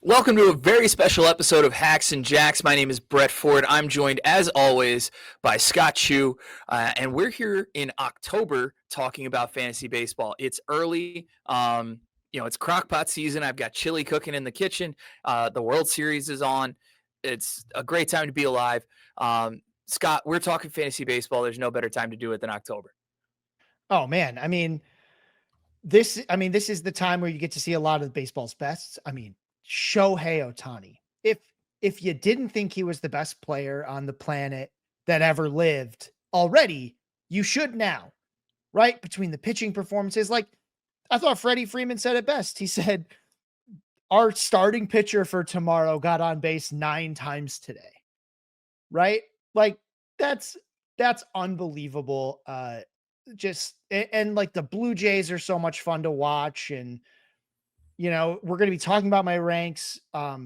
Welcome to a very special episode of Hacks and Jacks. My name is Brett Ford. I'm joined, as always, by Scott Chu, and we're here in October talking about fantasy baseball. It's early. It's crockpot season. I've got chili cooking in the kitchen. The World Series is on. It's a great time to be alive. Scott, we're talking fantasy baseball. There's no better time to do it than October. Oh man, this is the time where you get to see a lot of baseball's best. Shohei Ohtani. If you didn't think he was the best player on the planet that ever lived already, you should now. Right? Between the pitching performances, like I thought Freddie Freeman said it best. He said our starting pitcher for tomorrow got on base 9 times today. Right? Like that's unbelievable. And like the Blue Jays are so much fun to watch. And, we're going to be talking about my ranks. My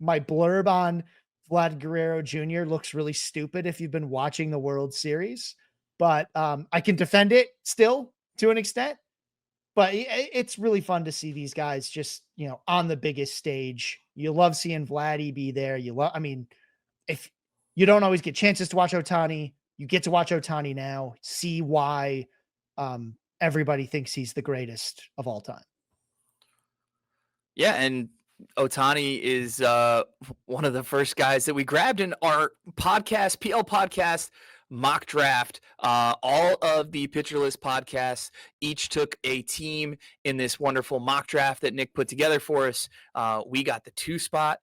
blurb on Vlad Guerrero Jr. looks really stupid if you've been watching the World Series, but I can defend it still to an extent. But it's really fun to see these guys just, on the biggest stage. You love seeing Vladdy be there. If you don't always get chances to watch Ohtani, you get to watch Ohtani now, see why everybody thinks he's the greatest of all time. Yeah, and Ohtani is one of the first guys that we grabbed in our podcast, PL podcast mock draft. All of the Pitcher List podcasts each took a team in this wonderful mock draft that Nick put together for us. We got the 2 spot.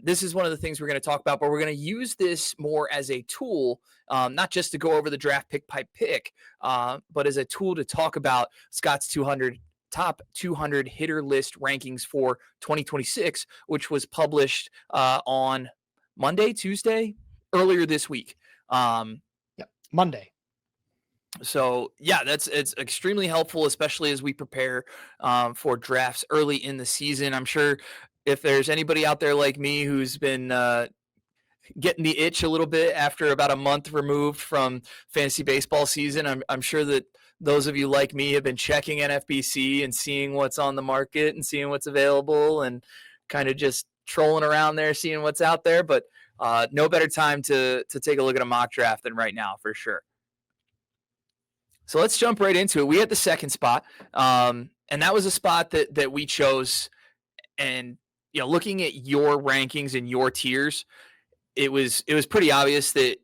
This is one of the things we're going to talk about, but we're going to use this more as a tool, not just to go over the draft pick by pick, but as a tool to talk about Scott's top 200 hitter list rankings for 2026, which was published on Tuesday, earlier this week. Monday. So yeah, it's extremely helpful, especially as we prepare for drafts early in the season. I'm sure if there's anybody out there like me who's been getting the itch a little bit after about a month removed from fantasy baseball season, I'm sure that those of you like me have been checking NFBC and seeing what's on the market and seeing what's available and kind of just trolling around there, seeing what's out there. But no better time to take a look at a mock draft than right now, for sure. So let's jump right into it. We had the 2nd spot, and that was a spot that we chose. And looking at your rankings and your tiers, it was pretty obvious that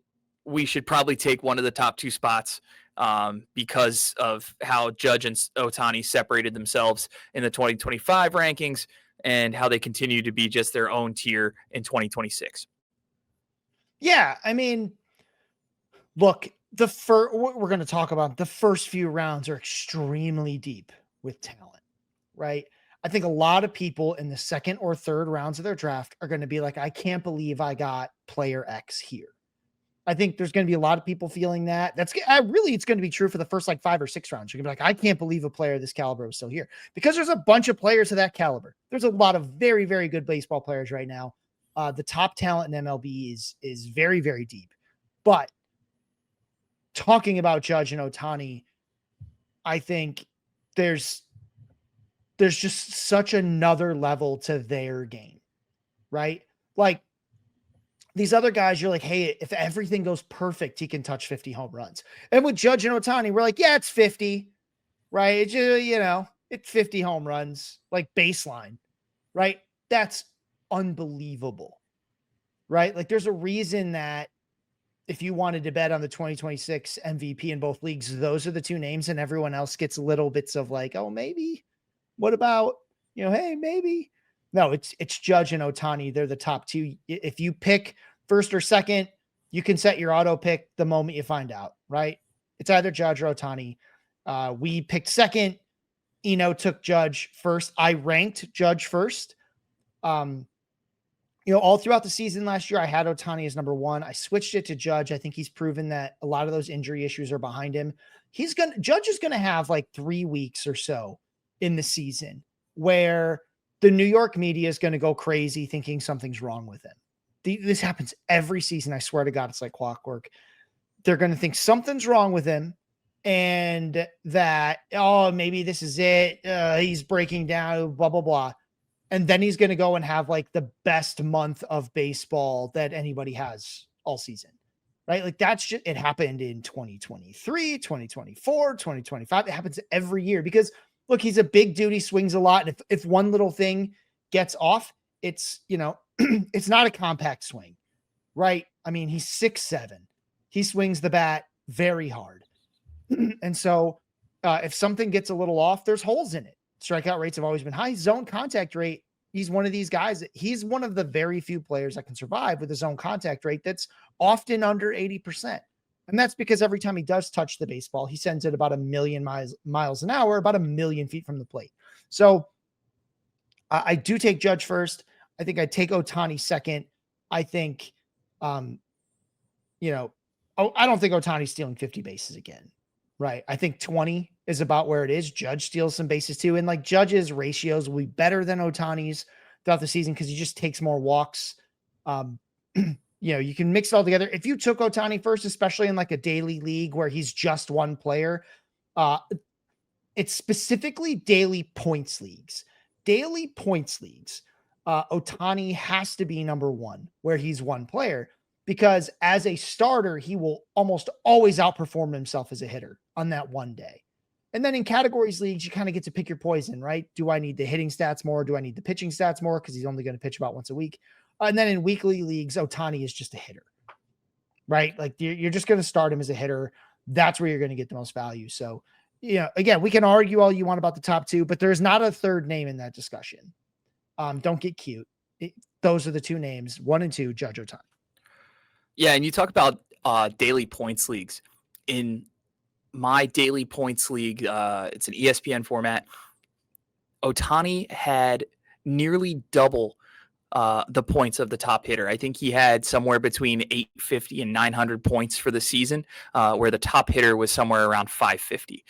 we should probably take one of the top 2 spots because of how Judge and Ohtani separated themselves in the 2025 rankings and how they continue to be just their own tier in 2026. Yeah, look, what we're going to talk about, the first few rounds are extremely deep with talent, right? I think a lot of people in the 2nd or 3rd rounds of their draft are going to be like, I can't believe I got player X here. I think there's going to be a lot of people feeling that. It's going to be true for the first 5 or 6 rounds. You're going to be like, I can't believe a player of this caliber is still here, because there's a bunch of players of that caliber. There's a lot of very, very good baseball players right now. The top talent in MLB is very, very deep. But talking about Judge and Ohtani, I think there's just such another level to their game, right? Like these other guys, you're like, hey, if everything goes perfect, he can touch 50 home runs. And with Judge and Ohtani, we're like, yeah, it's 50, right? It's just, it's 50 home runs, like baseline, right? That's unbelievable, right? Like there's a reason that if you wanted to bet on the 2026 MVP in both leagues, those are the 2 names, and everyone else gets little bits of like, oh, maybe. What about, hey, maybe. No, it's Judge and Ohtani. They're the top 2. If you pick 1st or 2nd, you can set your auto pick the moment you find out, right? It's either Judge or Ohtani. We picked 2nd. Eno took Judge 1st. I ranked Judge 1st. All throughout the season last year, I had Ohtani as number 1. I switched it to Judge. I think he's proven that a lot of those injury issues are behind him. Judge is going to have 3 weeks or so in the season where the New York media is going to go crazy thinking something's wrong with him. This happens every season. I swear to God, it's like clockwork. They're going to think something's wrong with him and that, oh, maybe this is it. He's breaking down, blah, blah, blah. And then he's going to go and have like the best month of baseball that anybody has all season, right? Like that's just, it happened in 2023, 2024, 2025. It happens every year because look, he's a big dude. He swings a lot. And if one little thing gets off, it's, it's not a compact swing, right? I mean, he's 6'7". He swings the bat very hard. And so if something gets a little off, there's holes in it. Strikeout rates have always been high. Zone contact rate, he's one of these guys. He's one of the very few players that can survive with a zone contact rate that's often under 80%. And that's because every time he does touch the baseball, he sends it about 1,000,000 miles an hour, about 1,000,000 feet from the plate. So I do take Judge first. I think I take Ohtani second. I think, I don't think Ohtani's stealing 50 bases again. Right. I think 20 is about where it is. Judge steals some bases too. And like Judge's ratios will be better than Ohtani's throughout the season because he just takes more walks. You can mix it all together. If you took Ohtani first, especially in like a daily league where he's just one player, it's specifically daily points leagues. Daily points leagues, Ohtani has to be number one where he's one player. Because as a starter, he will almost always outperform himself as a hitter on that one day. And then in categories leagues, you kind of get to pick your poison, right? Do I need the hitting stats more? Do I need the pitching stats more? Because he's only going to pitch about once a week. And then in weekly leagues, Ohtani is just a hitter, right? Like you're just going to start him as a hitter. That's where you're going to get the most value. So, again, we can argue all you want about the top two, but there's not a third name in that discussion. Don't get cute. Those are the two names, 1 and 2, Judge Ohtani. Yeah, and you talk about daily points leagues. In my daily points league, it's an ESPN format. Ohtani had nearly double the points of the top hitter. I think he had somewhere between 850 and 900 points for the season, where the top hitter was somewhere around 550.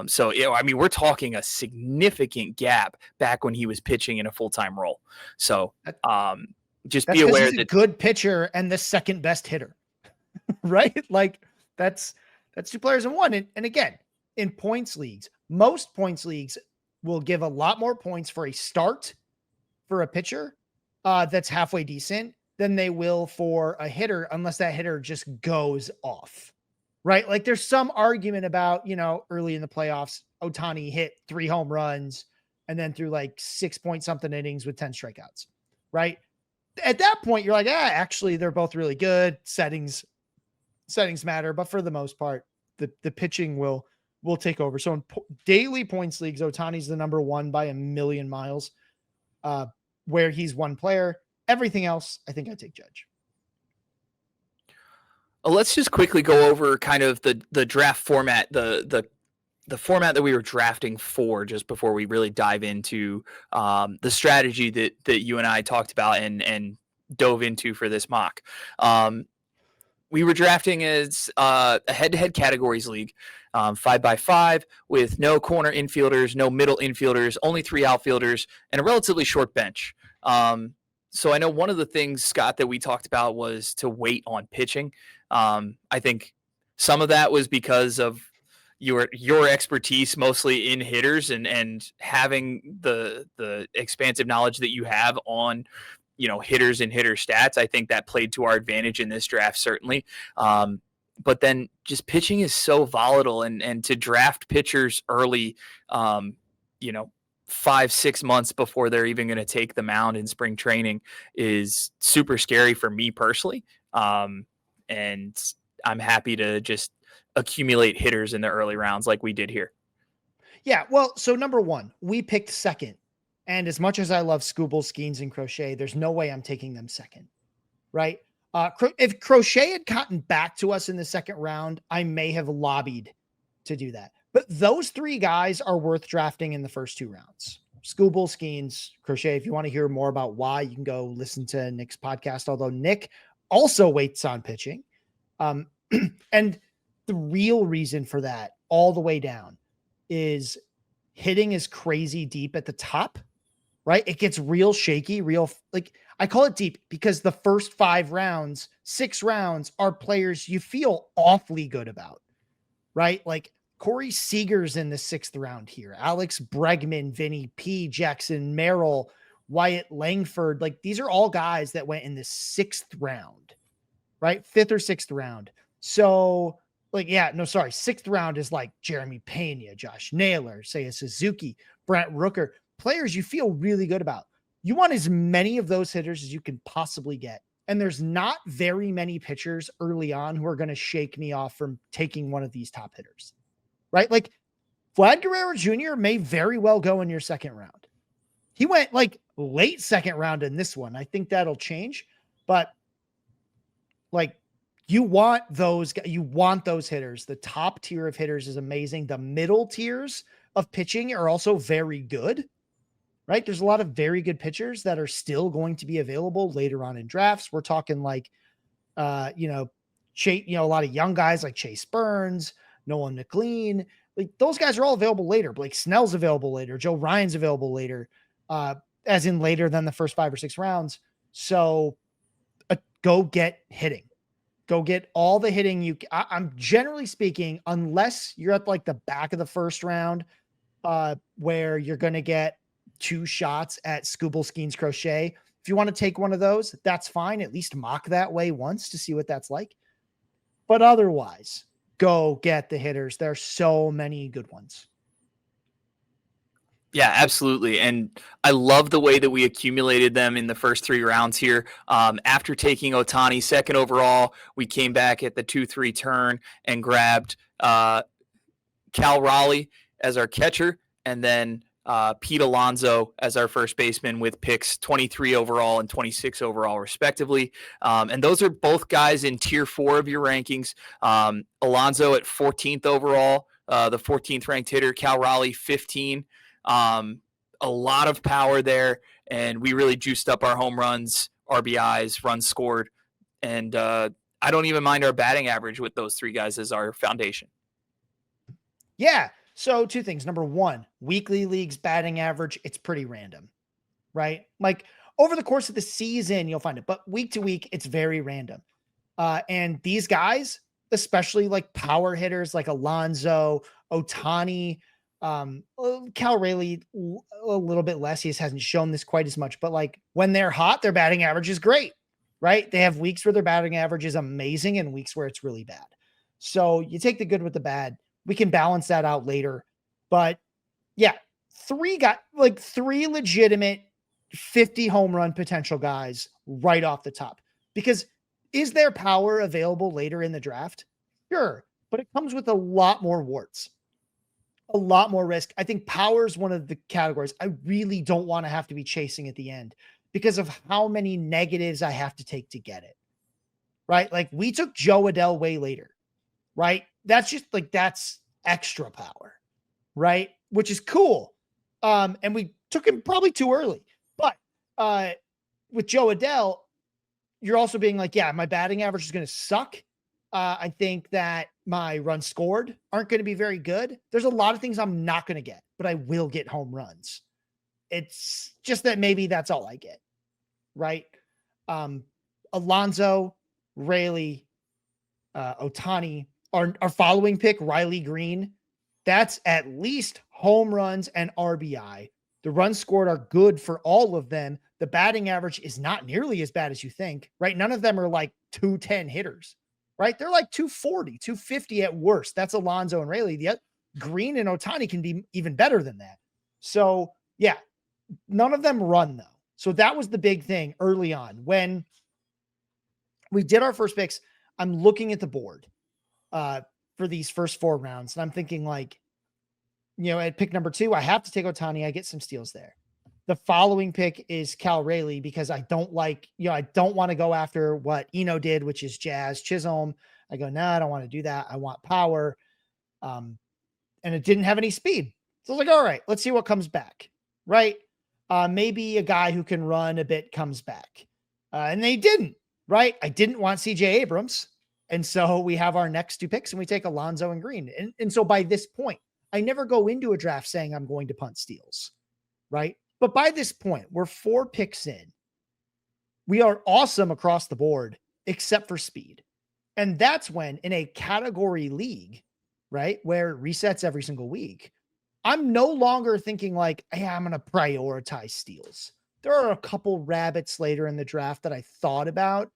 So, we're talking a significant gap back when he was pitching in a full-time role. So, just be aware he's a good pitcher and the second best hitter, right? Like that's two players in one. And again, in points leagues, most points leagues will give a lot more points for a start for a pitcher that's halfway decent than they will for a hitter, unless that hitter just goes off, right? Like there's some argument about, early in the playoffs, Ohtani hit 3 home runs and then threw like 6 point something innings with 10 strikeouts, right? At that point, you're like, actually, they're both really good. Settings matter, but for the most part, the pitching will take over. So in daily points leagues, Ohtani's the number one by 1,000,000 miles, where he's one player. Everything else, I think I take Judge. Let's just quickly go over kind of the draft format, the format that we were drafting for just before we really dive into the strategy that you and I talked about and dove into for this mock. We were drafting as a head-to-head categories league, 5x5 with no corner infielders, no middle infielders, only 3 outfielders, and a relatively short bench. So I know one of the things, Scott, that we talked about was to wait on pitching. I think some of that was because of your expertise mostly in hitters and having the expansive knowledge that you have on hitters and hitter stats. I think that played to our advantage in this draft, certainly. But then just pitching is so volatile, and to draft pitchers early, 5-6 months before they're even going to take the mound in spring training is super scary for me personally. And I'm happy to just accumulate hitters in the early rounds like we did here. Yeah. Well, so number one, we picked second. And as much as I love Scooble, Skeens, and Crochet, there's no way I'm taking them second, right? If Crochet had gotten back to us in the second round, I may have lobbied to do that. But those 3 guys are worth drafting in the first 2 rounds. Scooble, Skeens, Crochet. If you want to hear more about why, you can go listen to Nick's podcast, although Nick also waits on pitching. And the real reason for that all the way down is hitting is crazy deep at the top, right? It gets real shaky, like I call it deep because the first 5 rounds, 6 rounds are players you feel awfully good about, right? Like Corey Seager's in the 6th round here. Alex Bregman, Vinny P, Jackson Merrill, Wyatt Langford. Like, these are all guys that went in the 6th round, right? 5th or 6th round. So, like, yeah, no, sorry. 6th round is like Jeremy Pena, Josh Naylor, Seiya Suzuki, Brent Rooker, players you feel really good about. You want as many of those hitters as you can possibly get. And there's not very many pitchers early on who are going to shake me off from taking one of these top hitters, right? Like, Vlad Guerrero Jr. may very well go in your 2nd round. He went like late 2nd round in this one. I think that'll change, but like, you want those hitters. The top tier of hitters is amazing. The middle tiers of pitching are also very good, right? There's a lot of very good pitchers that are still going to be available later on in drafts. We're talking like, a lot of young guys like Chase Burns, Nolan McLean, like those guys are all available later. Blake Snell's available later. Joe Ryan's available later, as in later than the first 5 or 6 rounds. So go get hitting. Go get all the hitting I'm generally speaking, unless you're at like the back of the 1st round, where you're going to get 2 shots at Scooble Skeens Crochet. If you want to take one of those, that's fine. At least mock that way once to see what that's like. But otherwise, go get the hitters. There are so many good ones. Yeah, absolutely. And I love the way that we accumulated them in the first 3 rounds here. After taking Ohtani 2nd overall, we came back at the 2-3 turn and grabbed Cal Raleigh as our catcher, and then Pete Alonso as our first baseman with picks 23 overall and 26 overall, respectively. And those are both guys in tier 4 of your rankings. Alonso at 14th overall, the 14th ranked hitter, Cal Raleigh 15. A lot of power there, and we really juiced up our home runs, RBIs, runs scored, and I don't even mind our batting average with those 3 guys as our foundation. Yeah. So 2 things. Number 1, weekly leagues batting average, it's pretty random, right? Like, over the course of the season, you'll find it, but week to week, it's very random. And these guys, especially like power hitters like Alonso, Ohtani, Cal Raleigh, a little bit less. He just hasn't shown this quite as much, but like when they're hot, their batting average is great, right? They have weeks where their batting average is amazing and weeks where it's really bad. So you take the good with the bad. We can balance that out later. But yeah, 3 legitimate 50 home run potential guys right off the top. Because is there power available later in the draft? Sure, but it comes with a lot more warts, a lot more risk. I think power is one of the categories I really don't want to have to be chasing at the end because of how many negatives I have to take to get it, right? Like, we took Joe Adell way later, right? That's just like, that's extra power, right? Which is cool. And we took him probably too early, but with Joe Adell, you're also being like, yeah, my batting average is going to suck. I think that my runs scored aren't going to be very good. There's a lot of things I'm not going to get, but I will get home runs. It's just that maybe that's all I get, right? Alonso, Raleigh, Ohtani, our following pick, Riley Green, that's at least home runs and RBI. The runs scored are good for all of them. The batting average is not nearly as bad as you think, right? None of them are like 210 hitters, right? They're like 240, 250 at worst. That's Alonso and Raleigh. The Green and Ohtani can be even better than that. So yeah, none of them run though. So that was the big thing early on. When we did our first picks, I'm looking at the board for these first 4 rounds. And I'm thinking like, at pick number 2, I have to take Ohtani. I get some steals there. The following pick is Cal Raleigh because I don't like, I don't want to go after what Eno did, which is Jazz Chisholm. I go, no, I don't want to do that. I want power. And it didn't have any speed. So I was like, all right, let's see what comes back. Right. Maybe a guy who can run a bit comes back. And they didn't, right? I didn't want CJ Abrams. And so we have our next 2 picks and we take Alonso and Green. And so by this point, I never go into a draft saying I'm going to punt steals, right? But by this point, we're 4 picks in. We are awesome across the board, except for speed. And that's when in a category league, right, where it resets every single week, I'm no longer thinking like, hey, I'm going to prioritize steals. There are a couple rabbits later in the draft that I thought about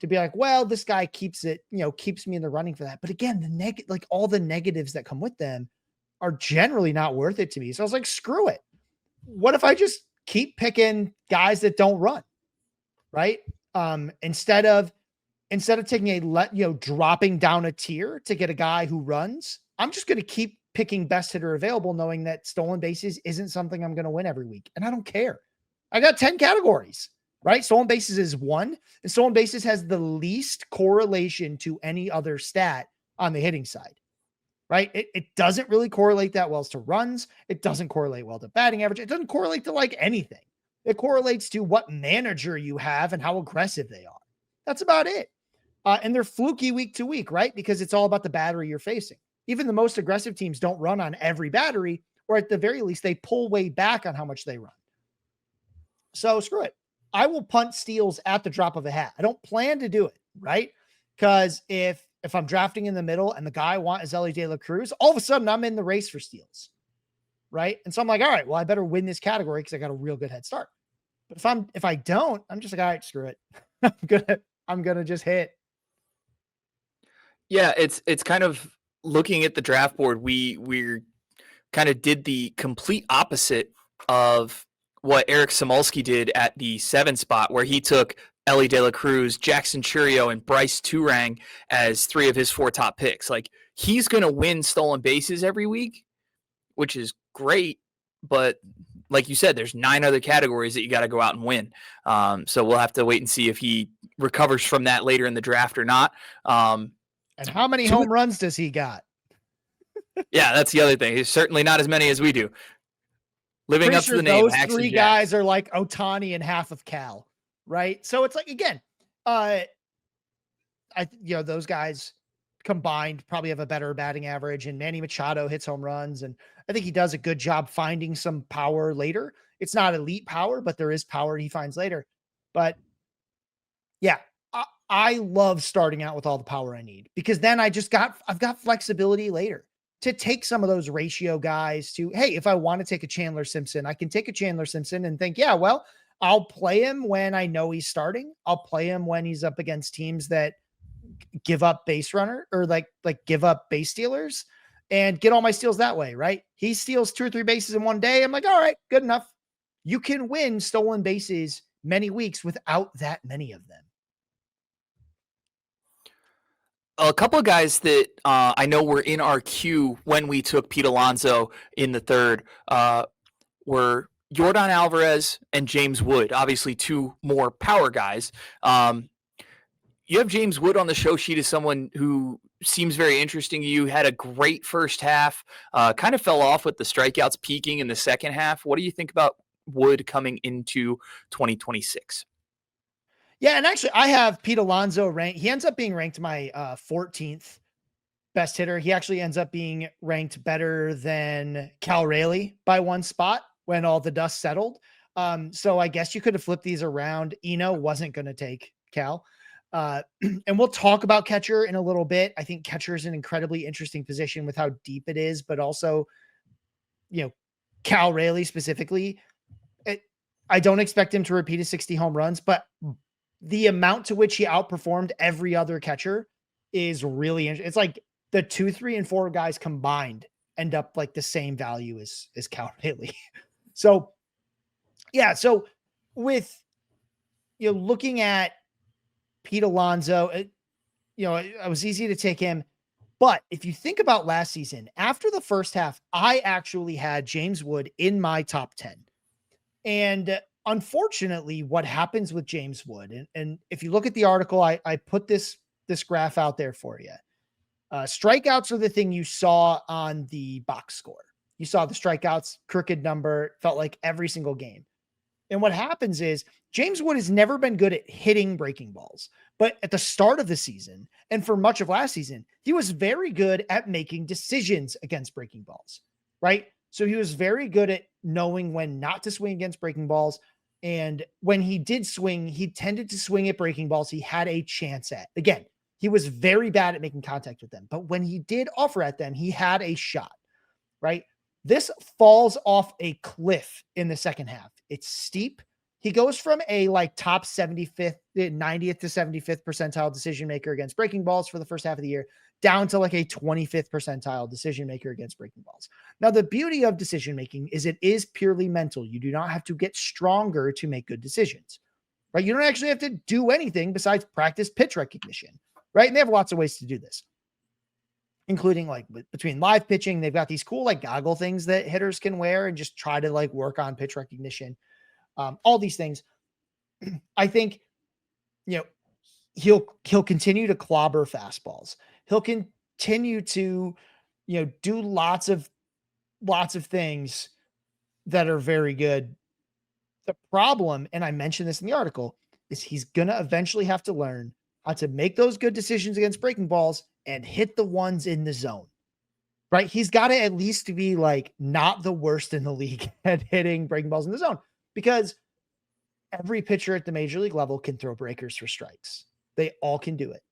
to be like, well, this guy keeps it, keeps me in the running for that. But again, like all the negatives that come with them are generally not worth it to me. So I was like, screw it. What if I just keep picking guys that don't run, right? Instead of taking dropping down a tier to get a guy who runs, I'm just going to keep picking best hitter available, knowing that stolen bases isn't something I'm going to win every week. And I don't care. I got 10 categories, right? Stolen bases is 1, and stolen bases has the least correlation to any other stat on the hitting side, right? It doesn't really correlate that well to runs. It doesn't correlate well to batting average. It doesn't correlate to like anything. It correlates to what manager you have and how aggressive they are. That's about it. And they're fluky week to week, right? Because it's all about the battery you're facing. Even the most aggressive teams don't run on every battery, or at the very least, they pull way back on how much they run. So screw it. I will punt steals at the drop of a hat. I don't plan to do it, right? Because if I'm drafting in the middle and the guy I want is Elly De La Cruz, all of a sudden I'm in the race for steals, right? And so I'm like, all right, well, I better win this category because I got a real good head start. But if I don't, I'm just like, all right, screw it. I'm gonna just hit. Yeah, it's kind of looking at the draft board. We're kind of did the complete opposite of what Eric Samulski did at the 7 spot, where he took Elly De La Cruz, Jackson Churio, and Bryce Turang as 3 of his 4 top picks. Like, he's going to win stolen bases every week, which is great. But like you said, there's 9 other categories that you got to go out and win. So we'll have to wait and see if he recovers from that later in the draft or not. And how many home runs does he got? Yeah, that's the other thing. He's certainly not as many as we do. Living up to the name. Those 3 guys are like Ohtani and half of Cal, right? So it's like, again, those guys combined probably have a better batting average, and Manny Machado hits home runs, and I think he does a good job finding some power later. It's not elite power, but there is power he finds later. But yeah, I love starting out with all the power I need, because then I've got flexibility later to take some of those ratio guys to, hey, if I want to take a Chandler Simpson, I can take a Chandler Simpson and think, yeah, well, I'll play him when I know he's starting. I'll play him when he's up against teams that give up base runner or like give up base stealers, and get all my steals that way, right? He steals 2 or 3 bases in one day. I'm like, all right, good enough. You can win stolen bases many weeks without that many of them. A couple of guys that I know were in our queue when we took Pete Alonso in the 3rd were Yordan Alvarez and James Wood, obviously 2 more power guys. You have James Wood on the show sheet as someone who seems very interesting to you, had a great first half, kind of fell off with the strikeouts peaking in the second half. What do you think about Wood coming into 2026? Yeah, and actually, I have Pete Alonso ranked. He ends up being ranked my 14th best hitter. He actually ends up being ranked better than Cal Raleigh by 1 spot when all the dust settled. So I guess you could have flipped these around. Eno wasn't going to take Cal. And we'll talk about catcher in a little bit. I think catcher is an incredibly interesting position with how deep it is, but also, Cal Raleigh specifically, I don't expect him to repeat his 60 home runs, but the amount to which he outperformed every other catcher is really interesting. It's like the 2, 3, and 4 guys combined end up like the same value as Cal Raleigh. So yeah. So with, looking at Pete Alonso, it was easy to take him. But if you think about last season, after the first half, I actually had James Wood in my top 10. And unfortunately, what happens with James Wood, and if you look at the article, I put this graph out there for you. Strikeouts are the thing you saw on the box score. You saw the strikeouts, crooked number, felt like every single game. And what happens is James Wood has never been good at hitting breaking balls, but at the start of the season and for much of last season, he was very good at making decisions against breaking balls, right? So he was very good at knowing when not to swing against breaking balls. And when he did swing, he tended to swing at breaking balls he had a chance at. Again, he was very bad at making contact with them, but when he did offer at them, he had a shot, right? This falls off a cliff in the second half. It's steep. He goes from a like top 75th, 90th to 75th percentile decision maker against breaking balls for the first half of the year down to like a 25th percentile decision maker against breaking balls. Now, the beauty of decision making is it is purely mental. You do not have to get stronger to make good decisions, right? You don't actually have to do anything besides practice pitch recognition, right? And they have lots of ways to do this, including like between live pitching. They've got these cool like goggle things that hitters can wear and just try to like work on pitch recognition. All these things. I think, he'll continue to clobber fastballs. He'll continue to, do lots of things that are very good. The problem, and I mentioned this in the article, is he's going to eventually have to learn how to make those good decisions against breaking balls and hit the ones in the zone, right? He's got to at least be like not the worst in the league at hitting breaking balls in the zone, because every pitcher at the major league level can throw breakers for strikes. They all can do it,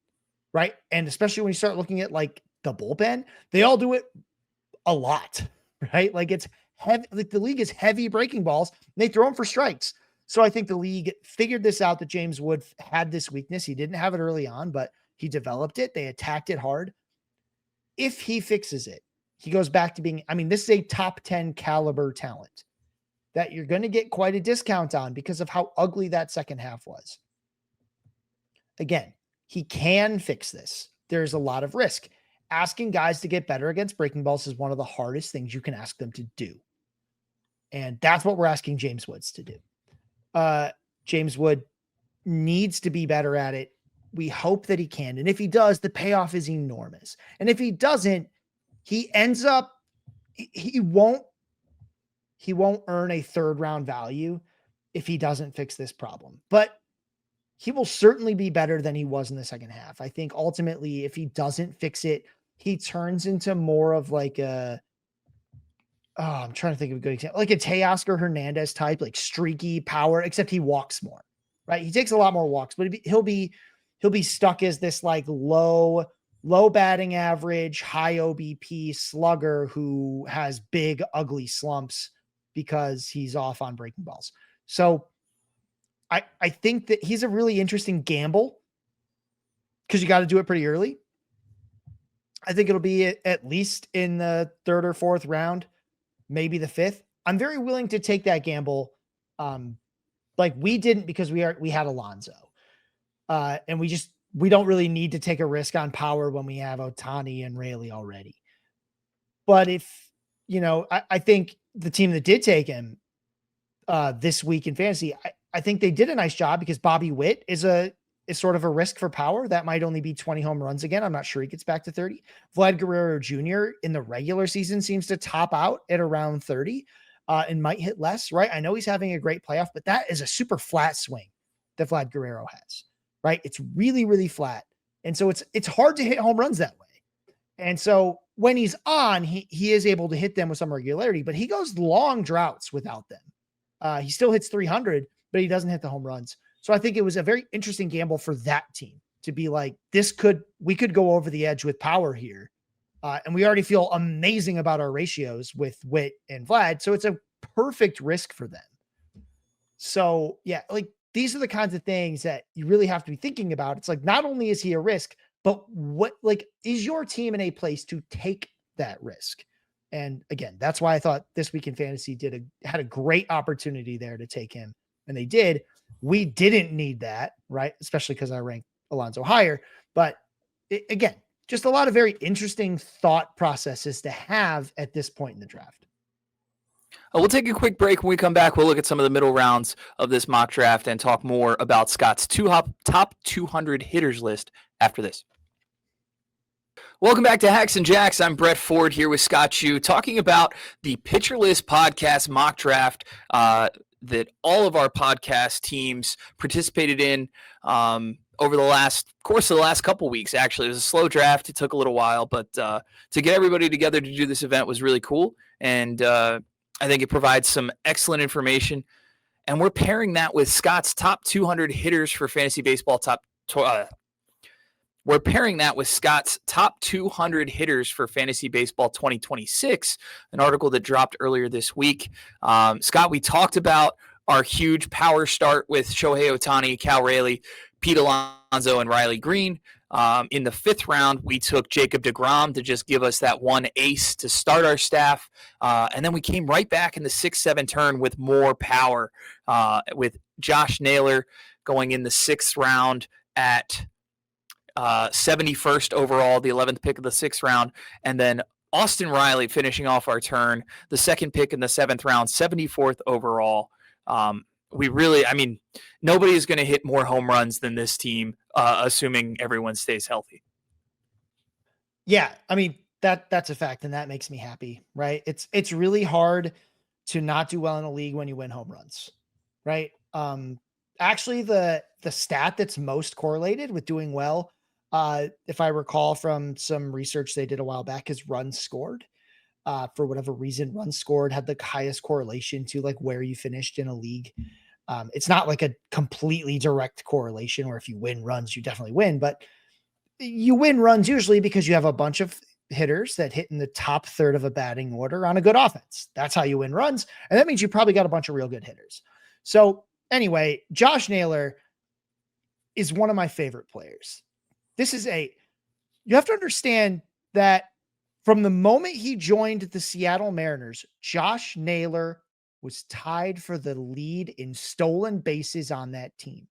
right? And especially when you start looking at like the bullpen, they all do it a lot, right? Like it's heavy, like the league is heavy breaking balls. They throw them for strikes. So I think the league figured this out, that James Wood had this weakness. He didn't have it early on, but he developed it. They attacked it hard. If he fixes it, he goes back to being, this is a top 10 caliber talent that you're going to get quite a discount on because of how ugly that second half was. Again, he can fix this. There's a lot of risk. Asking guys to get better against breaking balls is one of the hardest things you can ask them to do. And that's what we're asking James Woods to do. James Wood needs to be better at it. We hope that he can. And if he does, the payoff is enormous. And if he doesn't, he ends up, he won't earn a third round value if he doesn't fix this problem, but he will certainly be better than he was in the second half. I think ultimately, if he doesn't fix it, he turns into more of like I'm trying to think of a good example, like a Teoscar Hernandez type, like streaky power, except he walks more, right? He takes a lot more walks, but he'll be stuck as this like low batting average, high OBP slugger who has big, ugly slumps because he's off on breaking balls. So I think that he's a really interesting gamble because you got to do it pretty early. I think it'll be at least in the third or fourth round, maybe the fifth. I'm very willing to take that gamble. Like we didn't, because we had Alonso. And we don't really need to take a risk on power when we have Ohtani and Raleigh already. But if, I think the team that did take him this week in fantasy, I think they did a nice job because Bobby Witt is sort of a risk for power. That might only be 20 home runs again. I'm not sure he gets back to 30. Vlad Guerrero Jr. in the regular season seems to top out at around 30 and might hit less, right? I know he's having a great playoff, but that is a super flat swing that Vlad Guerrero has, right? It's really, really flat. And so it's hard to hit home runs that way. And so when he's on, he is able to hit them with some regularity, but he goes long droughts without them. He still hits 300, but he doesn't hit the home runs. So I think it was a very interesting gamble for that team to be like, we could go over the edge with power here. And we already feel amazing about our ratios with Witt and Vlad. So it's a perfect risk for them. So yeah, like these are the kinds of things that you really have to be thinking about. It's like, not only is he a risk, but is your team in a place to take that risk? And again, that's why I thought This Week in Fantasy had a great opportunity there to take him. And they did. We didn't need that, right? Especially because I ranked Alonso higher. But again, just a lot of very interesting thought processes to have at this point in the draft. We'll take a quick break. When we come back, we'll look at some of the middle rounds of this mock draft and talk more about Scott's top 200 hitters list after this. Welcome back to Hacks and Jacks. I'm Brett Ford here with Scott Chu, talking about the Pitcher List podcast mock draft that all of our podcast teams participated in over the course of the last couple weeks. Actually, it was a slow draft. It took a little while, but to get everybody together to do this event was really cool. And I think it provides some excellent information. And we're pairing that with Scott's top 200 hitters for fantasy baseball We're pairing that with Scott's top 200 hitters for fantasy baseball 2026, an article that dropped earlier this week. Scott, we talked about our huge power start with Shohei Ohtani, Cal Raleigh, Pete Alonso, and Riley Green. In the 5th round, we took Jacob Degrom to just give us that one ace to start our staff. And then we came right back in the 6-7 turn with more power with Josh Naylor going in the 6th round at 71st overall, the 11th pick of the 6th round. And then Austin Riley finishing off our turn, the 2nd pick in the 7th round, 74th overall. Nobody is going to hit more home runs than this team, assuming everyone stays healthy. Yeah, I mean, that's a fact, and that makes me happy, right? It's really hard to not do well in a league when you win home runs, right? Actually, the stat that's most correlated with doing well, if I recall from some research they did a while back, is runs scored. For whatever reason, runs scored had the highest correlation to like where you finished in a league. It's not like a completely direct correlation where if you win runs, you definitely win, but you win runs usually because you have a bunch of hitters that hit in the top third of a batting order on a good offense. That's how you win runs. And that means you probably got a bunch of real good hitters. So anyway, Josh Naylor is one of my favorite players. You have to understand that from the moment he joined the Seattle Mariners, Josh Naylor was tied for the lead in stolen bases on that team.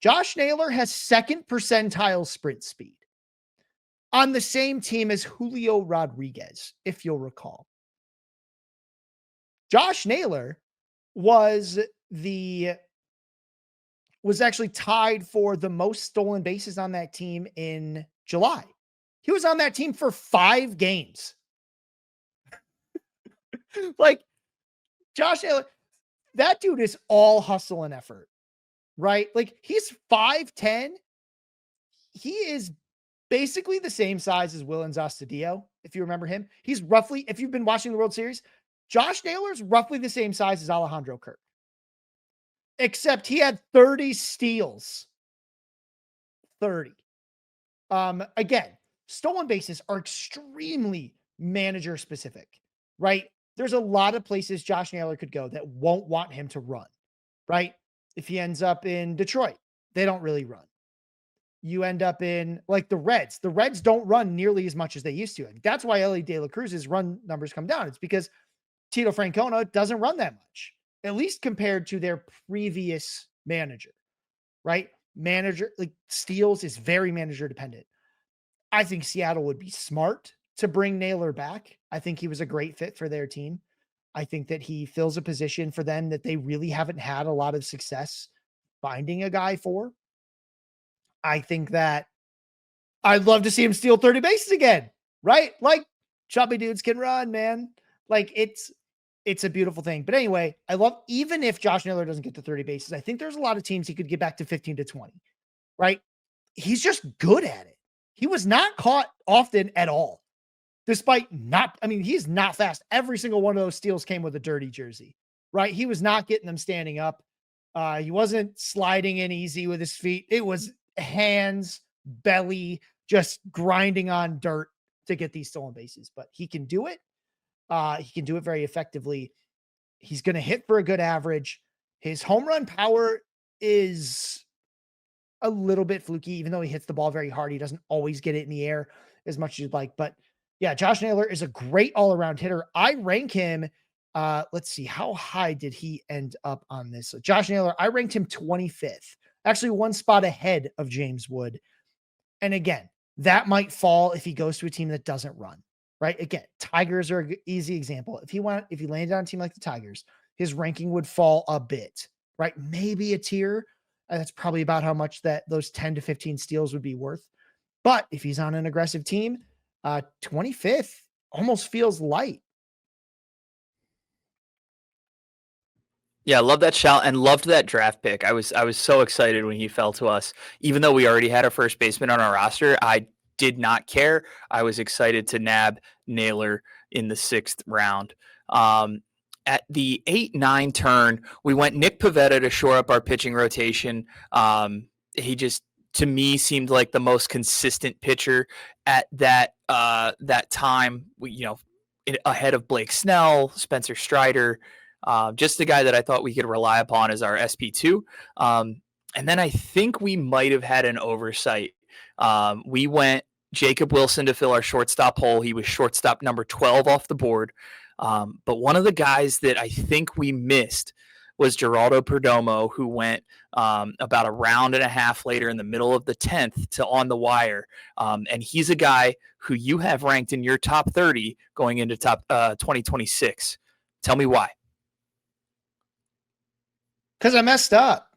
Josh Naylor has 2nd percentile sprint speed on the same team as Julio Rodriguez, if you'll recall. Josh Naylor was actually tied for the most stolen bases on that team in July. He was on that team for 5 games. Like, Josh Naylor, that dude is all hustle and effort, right? Like, he's 5'10". He is basically the same size as Willians Astudillo, if you remember him. He's roughly, if you've been watching the World Series, Josh Naylor's roughly the same size as Alejandro Kirk, except he had 30 steals. 30. Again, stolen bases are extremely manager specific, right? There's a lot of places Josh Naylor could go that won't want him to run, right? If he ends up in Detroit, they don't really run. You end up in like the Reds. The Reds don't run nearly as much as they used to. That's why Ellie De La Cruz's run numbers come down. It's because Tito Francona doesn't run that much, at least compared to their previous manager, right? Manager, like Steals is very manager dependent. I think Seattle would be smart to bring Naylor back. I think he was a great fit for their team. I think that he fills a position for them that they really haven't had a lot of success finding a guy for. I think that I'd love to see him steal 30 bases again, right? Like, chubby dudes can run, man. Like, it's a beautiful thing. But anyway, I love, even if Josh Naylor doesn't get to 30 bases, I think there's a lot of teams he could get back to 15 to 20, right? He's just good at it. He was not caught often at all, despite he's not fast. Every single one of those steals came with a dirty jersey, right? He was not getting them standing up. He wasn't sliding in easy with his feet. It was hands, belly, just grinding on dirt to get these stolen bases, but he can do it. He can do it very effectively. He's going to hit for a good average. His home run power is a little bit fluky, even though he hits the ball very hard. He doesn't always get it in the air as much as you'd like, but yeah, Josh Naylor is a great all-around hitter. I rank him. Let's see, how high did he end up on this? So Josh Naylor, I ranked him 25th, actually one spot ahead of James Wood. And again, that might fall if he goes to a team that doesn't run, right? Again, Tigers are an easy example. If he landed on a team like the Tigers, his ranking would fall a bit, right? Maybe a tier. That's probably about how much those 10 to 15 steals would be worth. But if he's on an aggressive team, 25th almost feels light. Yeah, love that shout and loved that draft pick. I was so excited when he fell to us. Even though we already had a first baseman on our roster, I did not care. I was excited to nab Naylor in the 6th round. At the 8-9 turn, we went Nick Pivetta to shore up our pitching rotation. He just, to me, seemed like the most consistent pitcher at that time. Ahead of Blake Snell, Spencer Strider. Just a guy that I thought we could rely upon as our SP2. And then I think we might have had an oversight. We went Jacob Wilson to fill our shortstop hole. He was shortstop number 12 off the board. But one of the guys that I think we missed was Geraldo Perdomo, who went about a round and a half later in the middle of the 10th to on the wire. And he's a guy who you have ranked in your top 30 going into top 2026. Tell me why. Because I messed up.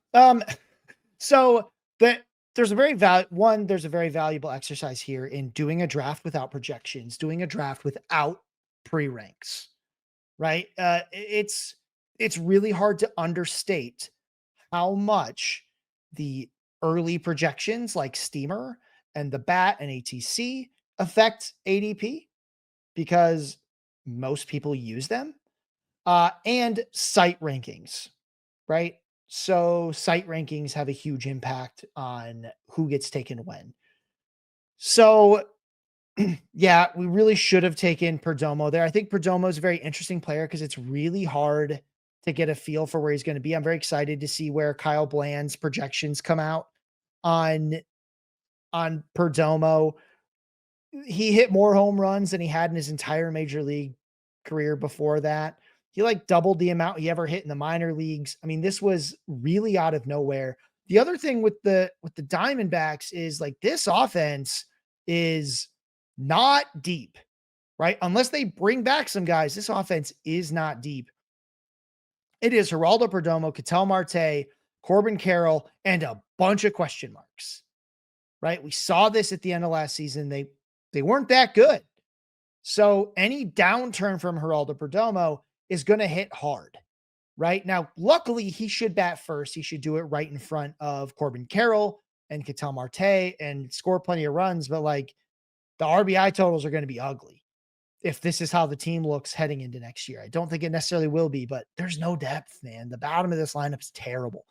So there's a very there's a very valuable exercise here in doing a draft without projections, doing a draft without pre-ranks, right? It's really hard to understate how much the early projections like Steamer and the BAT and ATC affect ADP because most people use them, and site rankings, right? So site rankings have a huge impact on who gets taken when. So yeah, we really should have taken Perdomo there. I think Perdomo is a very interesting player because it's really hard to get a feel for where he's going to be. I'm very excited to see where Kyle Bland's projections come out on Perdomo. He hit more home runs than he had in his entire major league career before that. He like doubled the amount he ever hit in the minor leagues. I mean, this was really out of nowhere. The other thing with the Diamondbacks is like this offense is not deep, right? Unless they bring back some guys, this offense is not deep. It is Geraldo Perdomo, Ketel Marte, Corbin Carroll, and a bunch of question marks, right? We saw this at the end of last season. They weren't that good. So any downturn from Geraldo Perdomo is going to hit hard, right? Now, luckily, he should bat first. He should do it right in front of Corbin Carroll and Ketel Marte and score plenty of runs. But like the RBI totals are going to be ugly if this is how the team looks heading into next year. I don't think it necessarily will be, but there's no depth, man. The bottom of this lineup is terrible.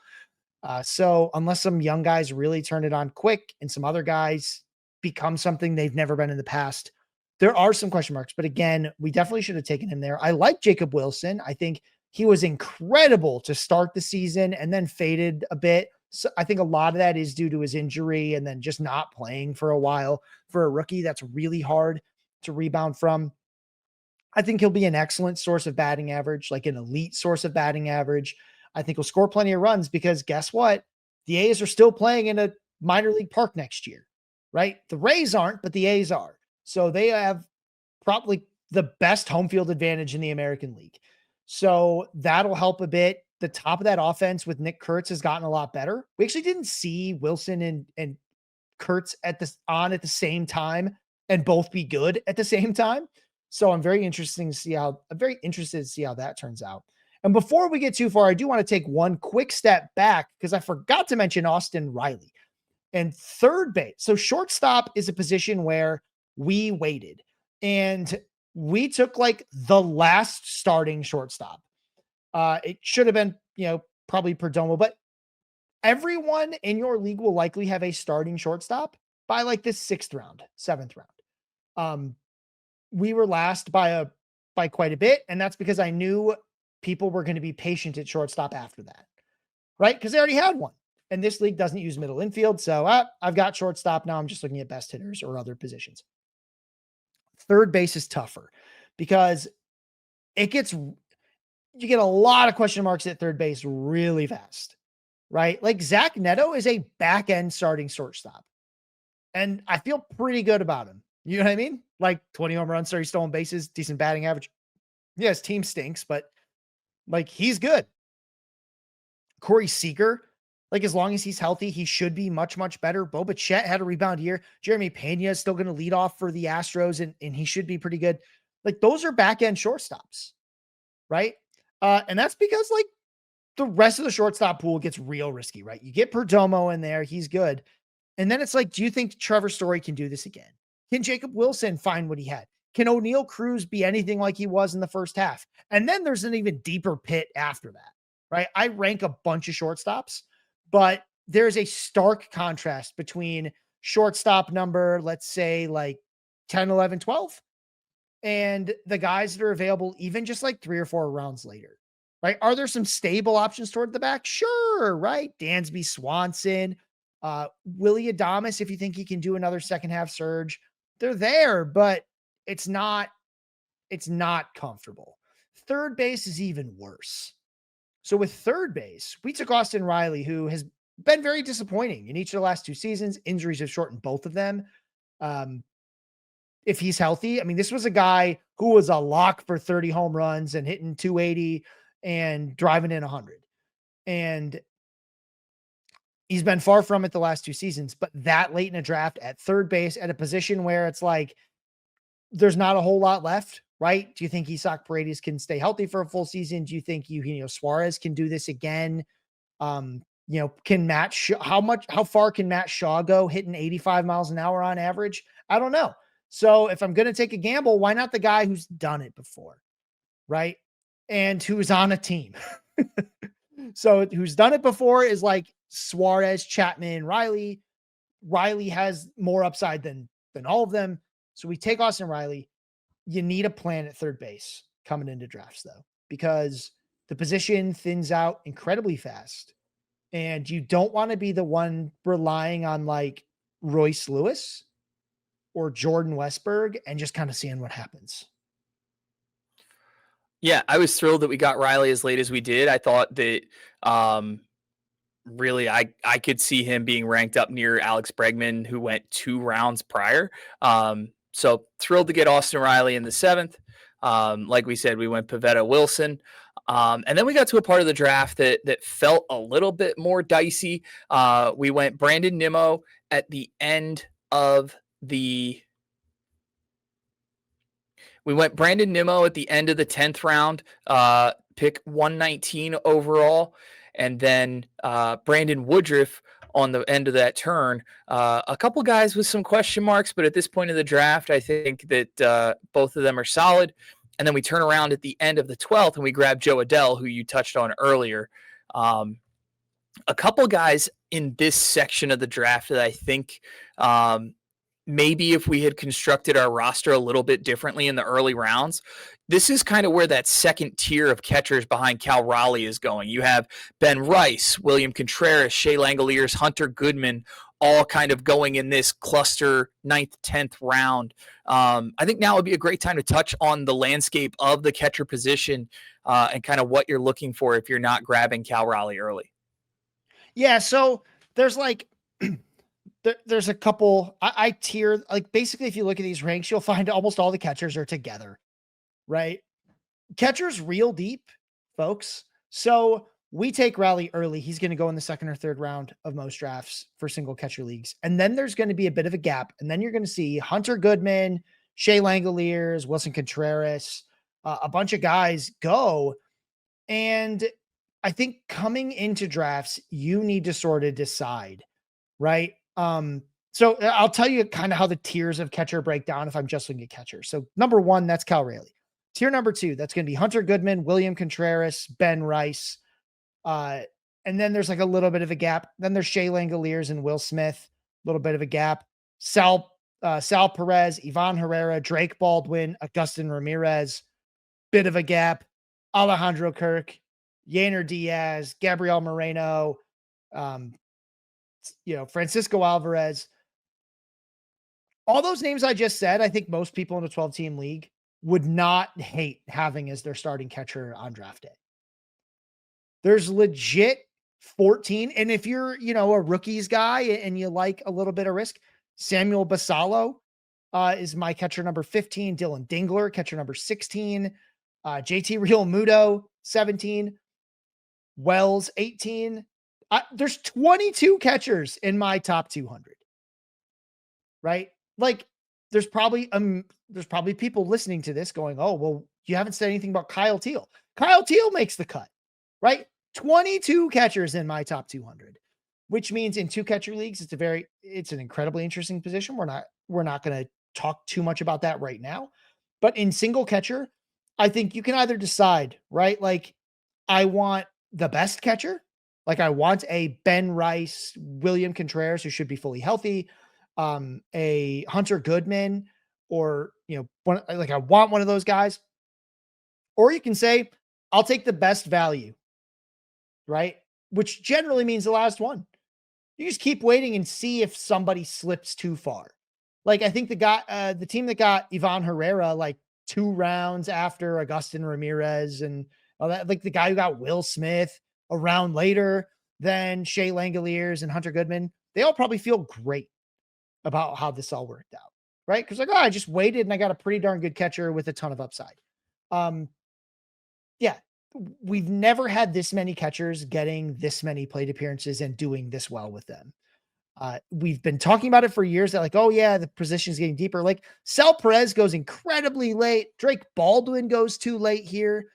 So unless some young guys really turn it on quick and some other guys become something they've never been in the past, there are some question marks. But again, we definitely should have taken him there. I like Jacob Wilson. I think he was incredible to start the season and then faded a bit. So I think a lot of that is due to his injury and then just not playing for a while. For a rookie, that's really hard to rebound from. I think he'll be an excellent source of batting average, like an elite source of batting average. I think he'll score plenty of runs because guess what? The A's are still playing in a minor league park next year, right? The Rays aren't, but the A's are. So they have probably the best home field advantage in the American League. So that'll help a bit. The top of that offense with Nick Kurtz has gotten a lot better. We actually didn't see Wilson and Kurtz at the same time and both be good at the same time. So I'm very interested to see how that turns out. And before we get too far, I do want to take one quick step back because I forgot to mention Austin Riley and third base. So shortstop is a position where we waited and we took like the last starting shortstop. It should have been, probably Perdomo, but everyone in your league will likely have a starting shortstop by like the 6th round, 7th round. We were last by quite a bit. And that's because I knew people were going to be patient at shortstop after that, right? Because they already had one. And this league doesn't use middle infield. So I've got shortstop. Now I'm just looking at best hitters or other positions. Third base is tougher because you get a lot of question marks at third base really fast, right? Like Zach Neto is a back end starting shortstop. And I feel pretty good about him. You know what I mean? Like 20 home runs, 30 stolen bases, decent batting average. Yeah, his team stinks, but like he's good. Corey Seager, like as long as he's healthy, he should be much, much better. Bo Bichette had a rebound year. Jeremy Pena is still going to lead off for the Astros and he should be pretty good. Like those are back end shortstops, right? And that's because like the rest of the shortstop pool gets real risky, right? You get Perdomo in there. He's good. And then it's like, do you think Trevor Story can do this again? Can Jacob Wilson find what he had? Can O'Neal Cruz be anything like he was in the first half? And then there's an even deeper pit after that, right? I rank a bunch of shortstops, but there's a stark contrast between shortstop number, let's say like 10, 11, 12, and the guys that are available even just like 3 or 4 rounds later. right? Are there some stable options toward the back? Sure, right? Dansby, Swanson, Willie Adamas, if you think he can do another second half surge, they're there, but it's not it's not comfortable. Third base is even worse. So with third base, we took Austin Riley, who has been very disappointing in each of the last 2 seasons. Injuries have shortened both of them. Um, if he's healthy, I mean, this was a guy who was a lock for 30 home runs and hitting 280 and driving in 100. And he's been far from it the last 2 seasons, but that late in a draft at third base at a position where it's like there's not a whole lot left, right? Do you think Isaac Paredes can stay healthy for a full season? Do you think Eugenio Suarez can do this again? Can how far can Matt Shaw go hitting 85 miles an hour on average? I don't know. So if I'm going to take a gamble, why not the guy who's done it before, right? And who's on a team. So who's done it before is like Suarez, Chapman, Riley. Riley has more upside than all of them. So we take Austin Riley. You need a plan at third base coming into drafts, though, because the position thins out incredibly fast. And you don't want to be the one relying on like Royce Lewis or Jordan Westberg and just kind of seeing what happens. Yeah, I was thrilled that we got Riley as late as we did. I thought that really I could see him being ranked up near Alex Bregman, who went 2 rounds prior. So thrilled to get Austin Riley in the 7th. Like we said, we went Pivetta Wilson. And then we got to a part of the draft that felt a little bit more dicey. We went Brandon Nimmo at the end of the 10th round, pick 119 overall. And then Brandon Woodruff on the end of that turn. A couple guys with some question marks, but at this point in the draft, I think that both of them are solid. And then we turn around at the end of the 12th and we grab Joe Adell, who you touched on earlier. A couple guys in this section of the draft that I think maybe if we had constructed our roster a little bit differently in the early rounds, this is kind of where that second tier of catchers behind Cal Raleigh is going. You have Ben Rice, William Contreras, Shea Langoliers, Hunter Goodman, all kind of going in this cluster 9th, 10th round. I think now would be a great time to touch on the landscape of the catcher position and kind of what you're looking for if you're not grabbing Cal Raleigh early. Yeah, so there's like there's a couple I tier, like basically if you look at these ranks, you'll find almost all the catchers are together, right? Catchers real deep, folks. So we take Raleigh early. He's going to go in the 2nd or 3rd round of most drafts for single catcher leagues. And then there's going to be a bit of a gap. And then you're going to see Hunter Goodman, Shea Langoliers, Wilson Contreras, a bunch of guys go. And I think coming into drafts, you need to sort of decide, right? So I'll tell you kind of how the tiers of catcher break down if I'm just looking at catcher. So number 1, that's Cal Raleigh. Tier number 2, that's going to be Hunter Goodman, William Contreras, Ben Rice. And then there's like a little bit of a gap. Then there's Shea Langoliers and Will Smith, a little bit of a gap. Sal Perez, Ivan Herrera, Drake Baldwin, Augustin Ramirez, bit of a gap. Alejandro Kirk, Yainer Diaz, Gabriel Moreno, Francisco Alvarez. All those names I just said, I think most people in a 12-team league would not hate having as their starting catcher on draft day. There's legit 14. And if you're, a rookies guy and you like a little bit of risk, Samuel Basallo is my catcher number 15. Dylan Dingler, catcher number 16. JT Real Muto, 17. Wells, 18. There's 22 catchers in my top 200. Right? Like there's probably people listening to this going, "Oh, well, you haven't said anything about Kyle Teal." Kyle Teal makes the cut, right? 22 catchers in my top 200, which means in 2 catcher leagues, it's an incredibly interesting position. We're not going to talk too much about that right now, but in single catcher, I think you can either decide, right? Like I want the best catcher. Like I want a Ben Rice, William Contreras, who should be fully healthy, a Hunter Goodman, or, I want one of those guys. Or you can say, I'll take the best value, right? Which generally means the last one. You just keep waiting and see if somebody slips too far. Like I think the team that got Ivan Herrera like 2 rounds after Agustin Ramirez and all that, like the guy who got Will Smith a round later than Shea Langoliers and Hunter Goodman, they all probably feel great about how this all worked out, right? Because like, oh, I just waited and I got a pretty darn good catcher with a ton of upside. Um, yeah, we've never had this many catchers getting this many plate appearances and doing this well with them. We've been talking about it for years that like, oh yeah, the position is getting deeper. Like Sal Perez goes incredibly late. Drake Baldwin goes too late here.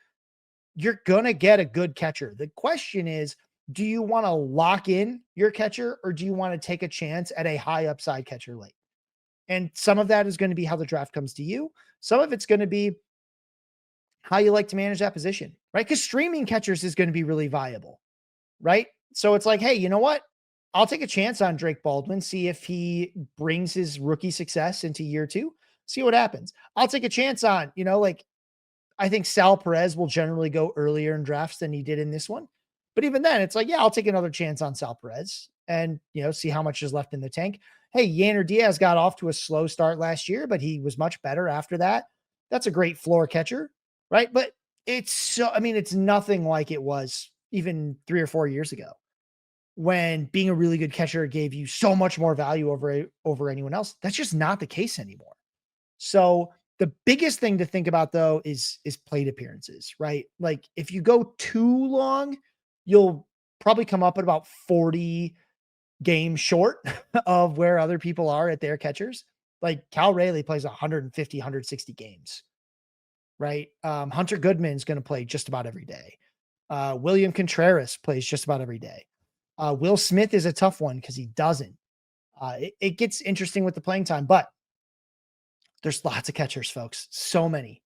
You're going to get a good catcher. The question is, do you want to lock in your catcher or do you want to take a chance at a high upside catcher late? And some of that is going to be how the draft comes to you. Some of it's going to be how you like to manage that position, right? Because streaming catchers is going to be really viable, right? So it's like, hey, you know what? I'll take a chance on Drake Baldwin, see if he brings his rookie success into year 2, see what happens. I'll take a chance on, like I think Sal Perez will generally go earlier in drafts than he did in this one. But even then, it's like, yeah, I'll take another chance on Sal Perez and, see how much is left in the tank. Hey, Yainer Diaz got off to a slow start last year, but he was much better after that. That's a great floor catcher, right? But it's nothing like it was even 3 or 4 years ago when being a really good catcher gave you so much more value over anyone else. That's just not the case anymore. So the biggest thing to think about though is plate appearances, right? Like if you go too long, you'll probably come up at about 40 games short of where other people are at their catchers. Like Cal Raleigh plays 150, 160 games, right? Hunter Goodman's going to play just about every day. William Contreras plays just about every day. Will Smith is a tough one because he doesn't. It gets interesting with the playing time, but there's lots of catchers, folks. So many.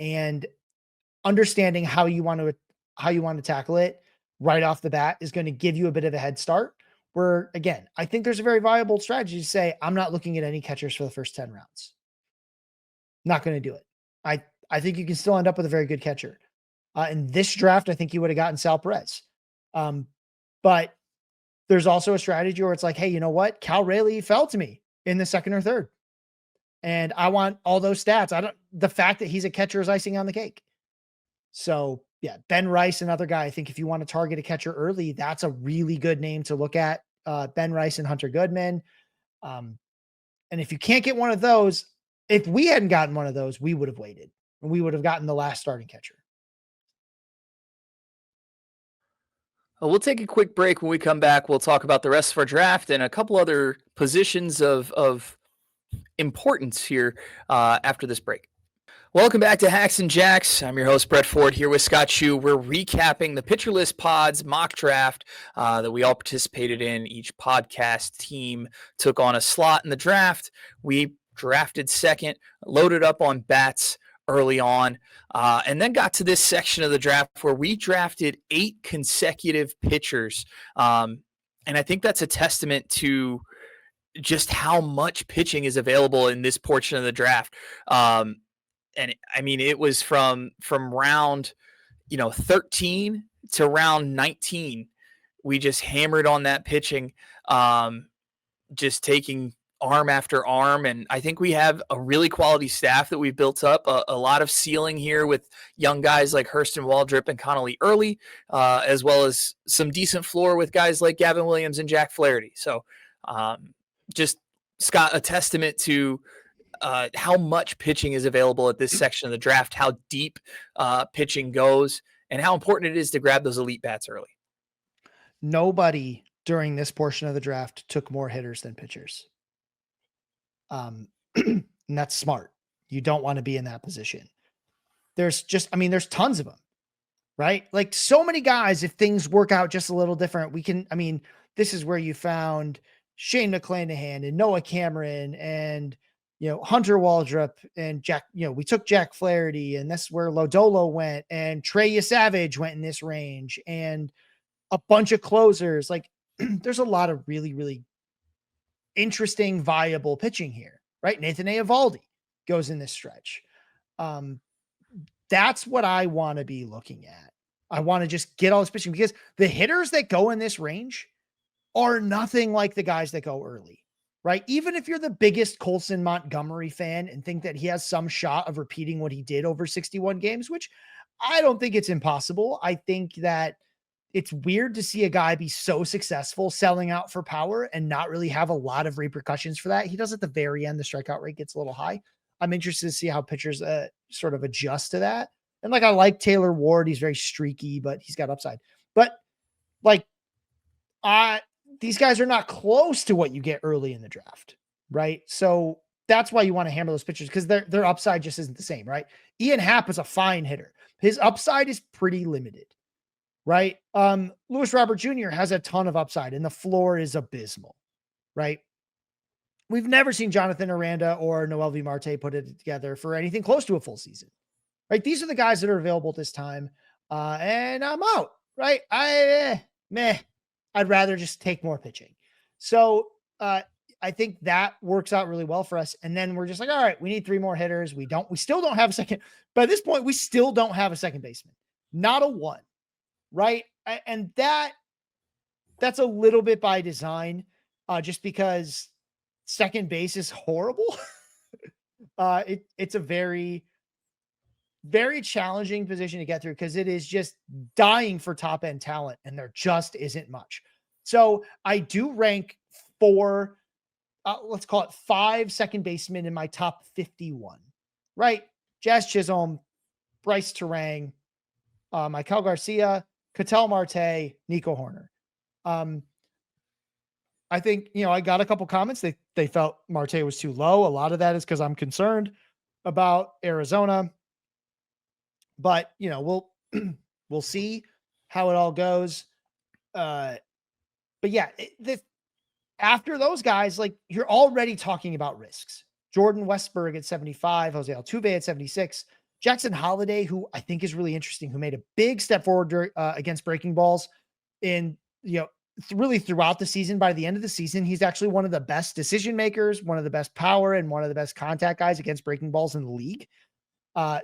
And understanding how you want to tackle it right off the bat is going to give you a bit of a head start. Where again, I think there's a very viable strategy to say, I'm not looking at any catchers for the first 10 rounds. Not going to do it. I think you can still end up with a very good catcher. In this draft, I think you would have gotten Sal Perez. But there's also a strategy where it's like, hey, you know what? Cal Raleigh fell to me in the second or third. And I want all those stats. The fact that he's a catcher is icing on the cake. So yeah, Ben Rice, another guy. I think if you want to target a catcher early, that's a really good name to look at. Ben Rice and Hunter Goodman. And if you can't get one of those, if we hadn't gotten one of those, we would have waited and we would have gotten the last starting catcher. We'll take a quick break. When we come back, we'll talk about the rest of our draft and a couple other positions of importance here after this break. Welcome back to Hacks and Jacks. I'm your host, Brett Ford, here with Scott Chu. We're recapping the Pitcher List Pods mock draft that we all participated in. Each podcast team took on a slot in the draft. We drafted second, loaded up on bats early on, and then got to this section of the draft where we drafted 8 consecutive pitchers. And I think that's a testament to just how much pitching is available in this portion of the draft. And I mean, it was from round, 13 to round 19. We just hammered on that pitching, just taking arm after arm. And I think we have a really quality staff that we've built up, a lot of ceiling here with young guys like Hurston Waldrip and Connolly Early, as well as some decent floor with guys like Gavin Williams and Jack Flaherty. So just, Scott, a testament to how much pitching is available at this section of the draft, how deep pitching goes, and how important it is to grab those elite bats early. Nobody during this portion of the draft took more hitters than pitchers. And that's smart. You don't want to be in that position. There's tons of them, right? Like so many guys, if things work out just a little different, this is where you found Shane McClanahan and Noah Cameron and, Hunter Waldrop and Jack, we took Jack Flaherty, and that's where Lodolo went, and Trey Savage went in this range, and a bunch of closers. Like there's a lot of really, really interesting, viable pitching here, right? Nathan Eovaldi goes in this stretch. That's what I want to be looking at. I want to just get all this pitching because the hitters that go in this range are nothing like the guys that go early, right? Even if you're the biggest Colson Montgomery fan and think that he has some shot of repeating what he did over 61 games, which I don't think it's impossible. I think that it's weird to see a guy be so successful selling out for power and not really have a lot of repercussions for that. He does at the very end, the strikeout rate gets a little high. I'm interested to see how pitchers sort of adjust to that. And like, I like Taylor Ward. He's very streaky, but he's got upside. But like, these guys are not close to what you get early in the draft, right? So that's why you want to hammer those pitchers because their upside just isn't the same, right? Ian Happ is a fine hitter. His upside is pretty limited, right? Lewis Robert Jr. has a ton of upside and the floor is abysmal, right? We've never seen Jonathan Aranda or Noel V. Marte put it together for anything close to a full season, right? These are the guys that are available at this time. And I'm out, right? I'd rather just take more pitching. So I think that works out really well for us. And then we're just like, all right, we need 3 more hitters. We still don't have a second. By this point, we still don't have a second baseman, not a 1, right? And that's a little bit by design, just because second base is horrible. It's a very, very challenging position to get through because it is just dying for top end talent and there just isn't much. So I do rank 4, let's call it 5 second basemen in my top 51, right? Jazz Chisholm, Bryce Terang, Michael Garcia, Ketel Marte, Nico Horner. I think, I got a couple comments. They felt Marte was too low. A lot of that is because I'm concerned about Arizona. But we'll see how it all goes. But yeah, after those guys, like, you're already talking about risks. Jordan Westberg at 75, Jose Altuve at 76, Jackson Holiday, who I think is really interesting, who made a big step forward against breaking balls in, really throughout the season. By the end of the season, he's actually one of the best decision makers, one of the best power, and one of the best contact guys against breaking balls in the league.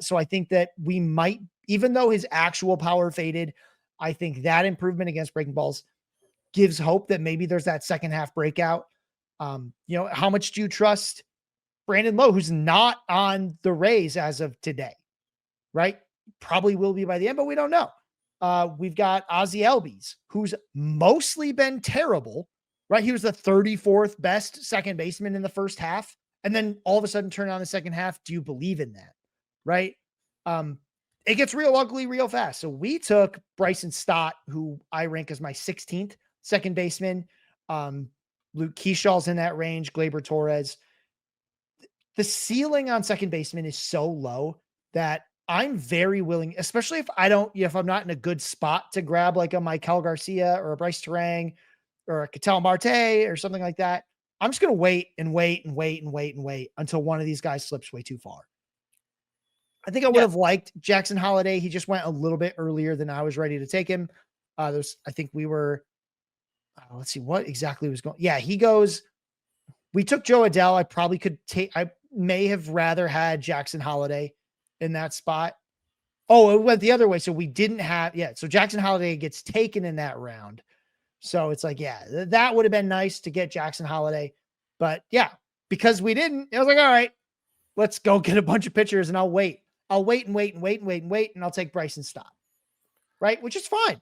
So I think that we might, even though his actual power faded, I think that improvement against breaking balls gives hope that maybe there's that second half breakout. How much do you trust Brandon Lowe, who's not on the Rays as of today, right? Probably will be by the end, but we don't know. We've got Ozzie Albies, who's mostly been terrible, right? He was the 34th best second baseman in the first half, and then all of a sudden turn on the second half. Do you believe in that? Right? It gets real ugly real fast. So we took Bryson Stott, who I rank as my 16th second baseman. Luke Keeshaw's in that range, Gleyber Torres. The ceiling on second baseman is so low that I'm very willing, especially if I'm not in a good spot to grab like a Michael Garcia or a Bryce Terang or a Ketel Marte or something like that. I'm just going to wait until one of these guys slips way too far. I think I would have liked Jackson Holiday. He just went a little bit earlier than I was ready to take him. I think we were, let's see what exactly was going. Yeah, he goes, we took Joe Adell. I may have rather had Jackson Holiday in that spot. Oh, it went the other way. So we didn't have, so Jackson Holiday gets taken in that round. So it's like, that would have been nice to get Jackson Holiday. But because we didn't, I was like, all right, let's go get a bunch of pitchers and I'll wait. I'll wait, and I'll take Bryson Stott, right? Which is fine,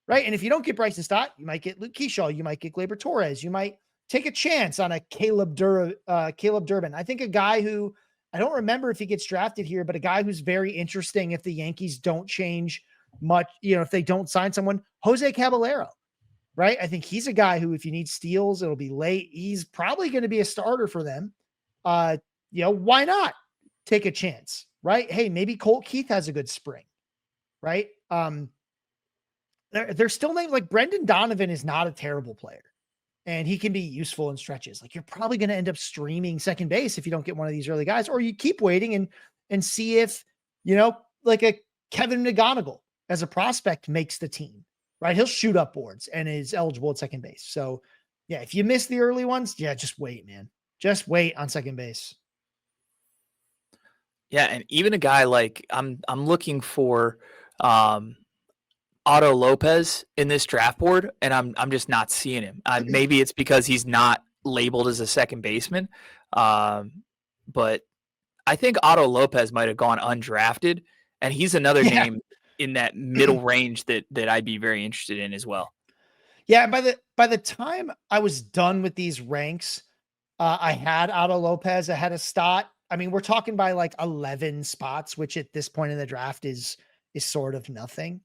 right? And if you don't get Bryson Stott, you might get Luke Keeshaw, you might get Gleyber Torres, you might take a chance on a Caleb Durbin. I think a guy who, I don't remember if he gets drafted here, but a guy who's very interesting if the Yankees don't change much, if they don't sign someone, Jose Caballero, right? I think he's a guy who, if you need steals, it'll be late. He's probably going to be a starter for them. Why not take a chance, right? Hey, maybe Colt Keith has a good spring, right? They're still named, like, Brendan Donovan is not a terrible player and he can be useful in stretches. Like, you're probably going to end up streaming second base if you don't get one of these early guys, or you keep waiting and see if, like a Kevin McGonigal as a prospect makes the team, right? He'll shoot up boards and is eligible at second base. So if you miss the early ones, just wait, man. Just wait on second base. Yeah, and even a guy like I'm looking for um Otto Lopez in this draft board, and I'm just not seeing him. Maybe it's because he's not labeled as a second baseman, um, but I think Otto Lopez might have gone undrafted, and he's another Yeah. name in that middle range that I'd be very interested in as well. Yeah, by the time I was done with these ranks, I had Otto Lopez ahead of Stott. I mean, we're talking by like 11 spots, which at this point in the draft is sort of nothing.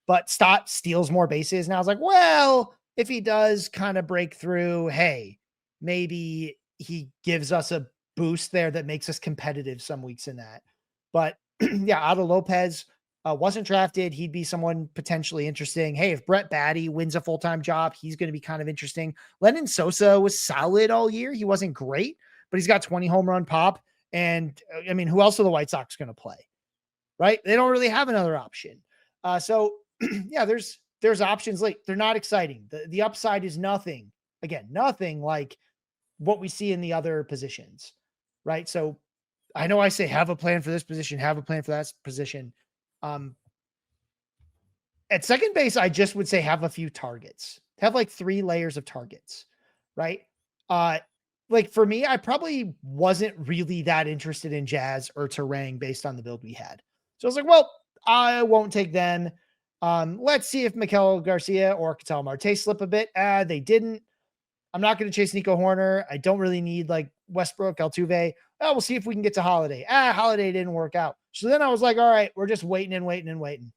But Stott steals more bases. And I was like, well, if he does kind of break through, hey, maybe he gives us a boost there that makes us competitive some weeks in that. But yeah, Otto Lopez wasn't drafted. He'd be someone potentially interesting. Hey, if Brett Batty wins a full-time job, he's going to be kind of interesting. Lennon Sosa was solid all year. He wasn't great, but he's got 20 home run pop. And I mean, who else are the White Sox going to play? Right? They don't really have another option. So yeah, there's options. Like they're not exciting. The upside is nothing. Again, nothing like what we see in the other positions. Right. So I know I say have a plan for this position, have a plan for that position. Um, at second base, I just would say have a few targets. Have like 3 layers of targets, right? Uh, like for me, I probably wasn't really that interested in Jazz or Terang based on the build we had. So I was like, well, I won't take them. Let's see if Mikel Garcia or Ketel Marte slip a bit. They didn't. I'm not going to chase Nico Horner. I don't really need like Westbrook, Altuve. Oh, we'll see if we can get to Holiday. Holiday didn't work out. So then I was like, all right, we're just waiting and waiting and waiting.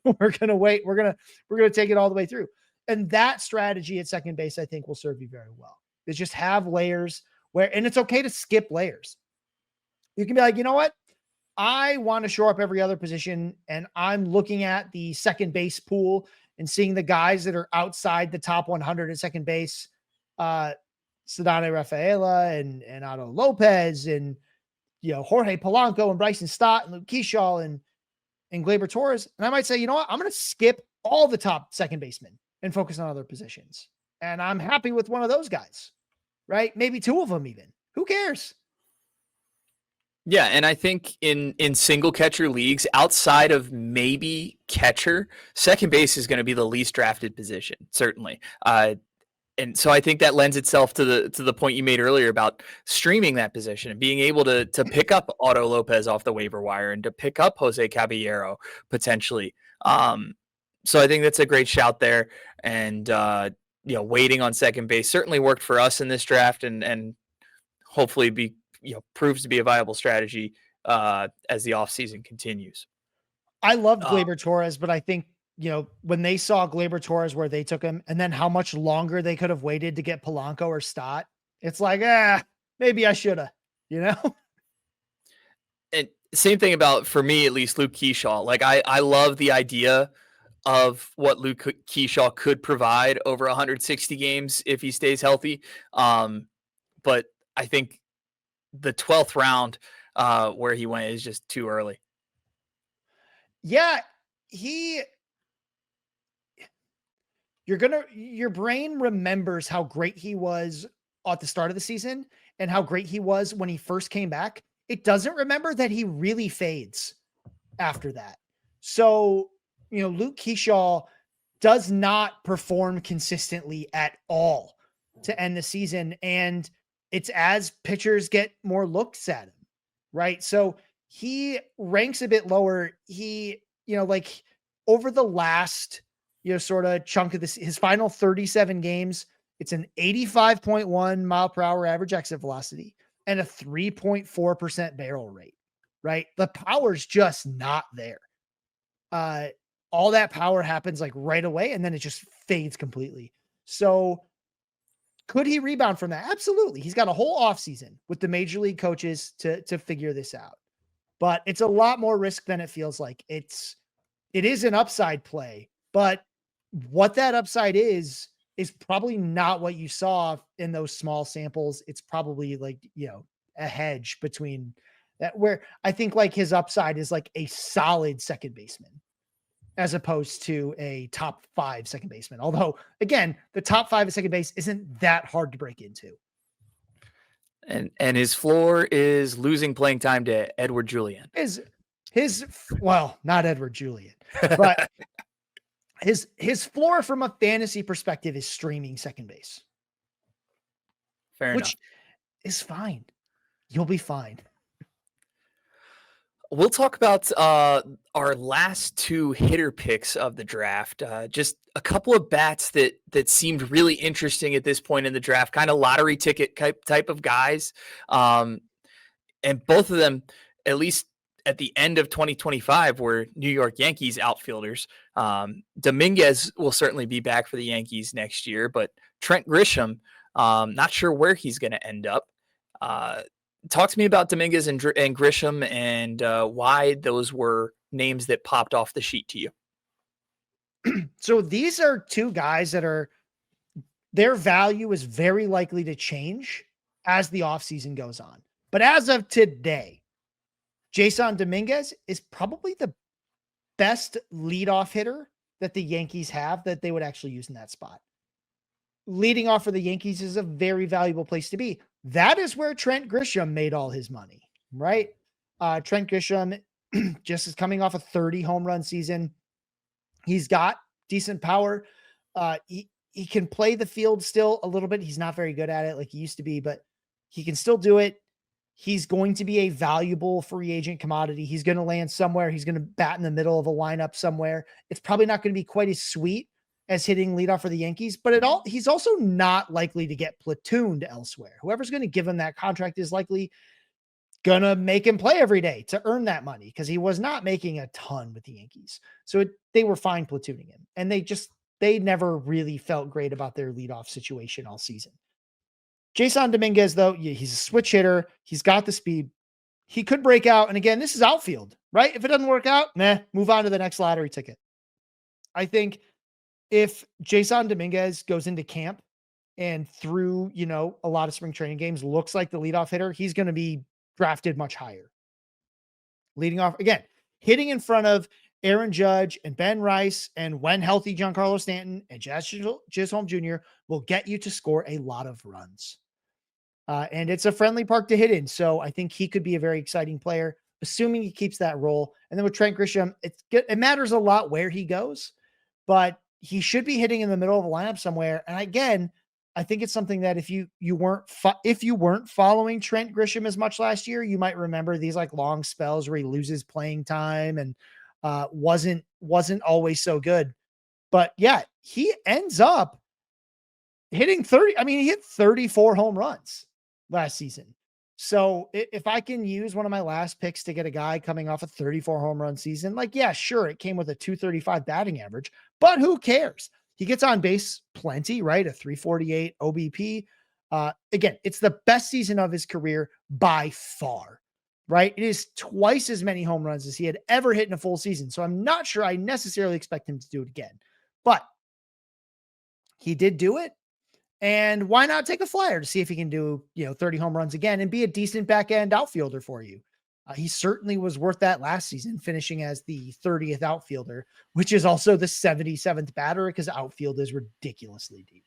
We're going to wait. We're going to take it all the way through. And that strategy at second base, I think will serve you very well. Is just have layers where, and it's okay to skip layers. You can be like, you know what? I want to shore up every other position. And I'm looking at the second base pool and seeing the guys that are outside the top 100 at second base. Ceddanne Rafaela and Otto Lopez and, Jorge Polanco and Bryson Stott and Luke Keyshaw and Gleyber Torres. And I might say, you know what? I'm going to skip all the top second basemen and focus on other positions. And I'm happy with one of those guys, right? Maybe 2 of them even. Who cares? Yeah, and I think in single catcher leagues, outside of maybe catcher, second base is going to be the least drafted position, certainly. And so I think that lends itself to the point you made earlier about streaming that position and being able to pick up Otto Lopez off the waiver wire and to pick up Jose Caballero potentially. So I think that's a great shout there. And waiting on second base certainly worked for us in this draft, and hopefully proves to be a viable strategy as the offseason continues. I loved Gleyber Torres, but I think, when they saw Gleyber Torres where they took him and then how much longer they could have waited to get Polanco or Stott, it's like, maybe I should have, And same thing about, for me at least, Luke Keyshaw. Like I love the idea of what Luke Keyshaw could provide over 160 games if he stays healthy. But I think the 12th round where he went is just too early. Yeah, your brain remembers how great he was at the start of the season and how great he was when he first came back. It doesn't remember that he really fades after that. So, Luke Keyshaw does not perform consistently at all to end the season. And it's as pitchers get more looks at him, right? So he ranks a bit lower. He, like over the last, sort of chunk of this, his final 37 games, it's an 85.1 mile per hour average exit velocity and a 3.4% barrel rate, right? The power's just not there. All that power happens like right away, and then it just fades completely. So could he rebound from that? Absolutely. He's got a whole offseason with the major league coaches to figure this out. But it's a lot more risk than it feels like. It is an upside play, but what that upside is probably not what you saw in those small samples. It's probably like, a hedge between that, where I think like his upside is like a solid second baseman as opposed to a top 5 second baseman. Although again, the top 5 at second base isn't that hard to break into. And his floor is losing playing time to Edward Julian. Well, not Edward Julian, but his floor from a fantasy perspective is streaming second base, Fair enough. which is fine. You'll be fine. We'll talk about our last two hitter picks of the draft. Just a couple of bats that seemed really interesting at this point in the draft, kind of lottery ticket type of guys. And both of them, at least at the end of 2025, were New York Yankees outfielders. Dominguez will certainly be back for the Yankees next year, but Trent Grisham, not sure where he's going to end up. Talk to me about Dominguez and Grisham and why those were names that popped off the sheet to you. So these are two guys that their value is very likely to change as the offseason goes on. But as of today, Jason Dominguez is probably the best leadoff hitter that the Yankees have that they would actually use in that spot. Leading off for the Yankees is a very valuable place to be. That is where Trent Grisham made all his money, right? Trent Grisham just is coming off a 30 home run season. He's got decent power. He can play the field still a little bit. He's not very good at it like he used to be, but he can still do it. He's going to be a valuable free agent commodity. He's going to land somewhere. He's going to bat in the middle of a lineup somewhere. It's probably not going to be quite as sweet as hitting leadoff for the Yankees, but he's also not likely to get platooned elsewhere. Whoever's going to give him that contract is likely going to make him play every day to earn that money because he was not making a ton with the Yankees. So they were fine platooning him, and they never really felt great about their leadoff situation all season. Jason Dominguez, though, he's a switch hitter. He's got the speed. He could break out. And again, this is outfield, right? If it doesn't work out, move on to the next lottery ticket. I think if Jason Dominguez goes into camp and through, a lot of spring training games, looks like the leadoff hitter, he's going to be drafted much higher. Leading off, again, hitting in front of Aaron Judge and Ben Rice, and when healthy, Giancarlo Stanton and Jazz Chisholm Jr. will get you to score a lot of runs. And it's a friendly park to hit in. So I think he could be a very exciting player, assuming he keeps that role. And then with Trent Grisham, it matters a lot where he goes, but he should be hitting in the middle of a lineup somewhere. And again, I think it's something that if you weren't following Trent Grisham as much last year, you might remember these like long spells where he loses playing time and wasn't always so good. But yeah, he ends up hitting 30. I mean, he hit 34 home runs last season. So if I can use one of my last picks to get a guy coming off a 34 home run season, like, yeah, sure, it came with a 235 batting average, but who cares? He gets on base plenty, right? A 348 OBP. Again, it's the best season of his career by far, right? It is twice as many home runs as he had ever hit in a full season. So I'm not sure I necessarily expect him to do it again, but he did do it. And why not take a flyer to see if he can do, 30 home runs again and be a decent back end outfielder for you? He certainly was worth that last season, finishing as the 30th outfielder, which is also the 77th batter because outfield is ridiculously deep.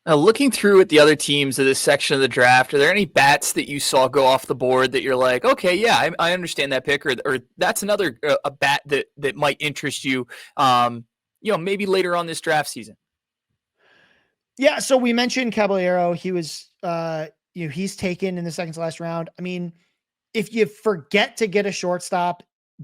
Looking through at the other teams of this section of the draft, are there any bats that you saw go off the board that you're like, okay, yeah, I understand that pick, or that's another a bat that might interest you, maybe later on this draft season? Yeah, so we mentioned Caballero. He was, he's taken in the second to last round. I mean, if you forget to get a shortstop,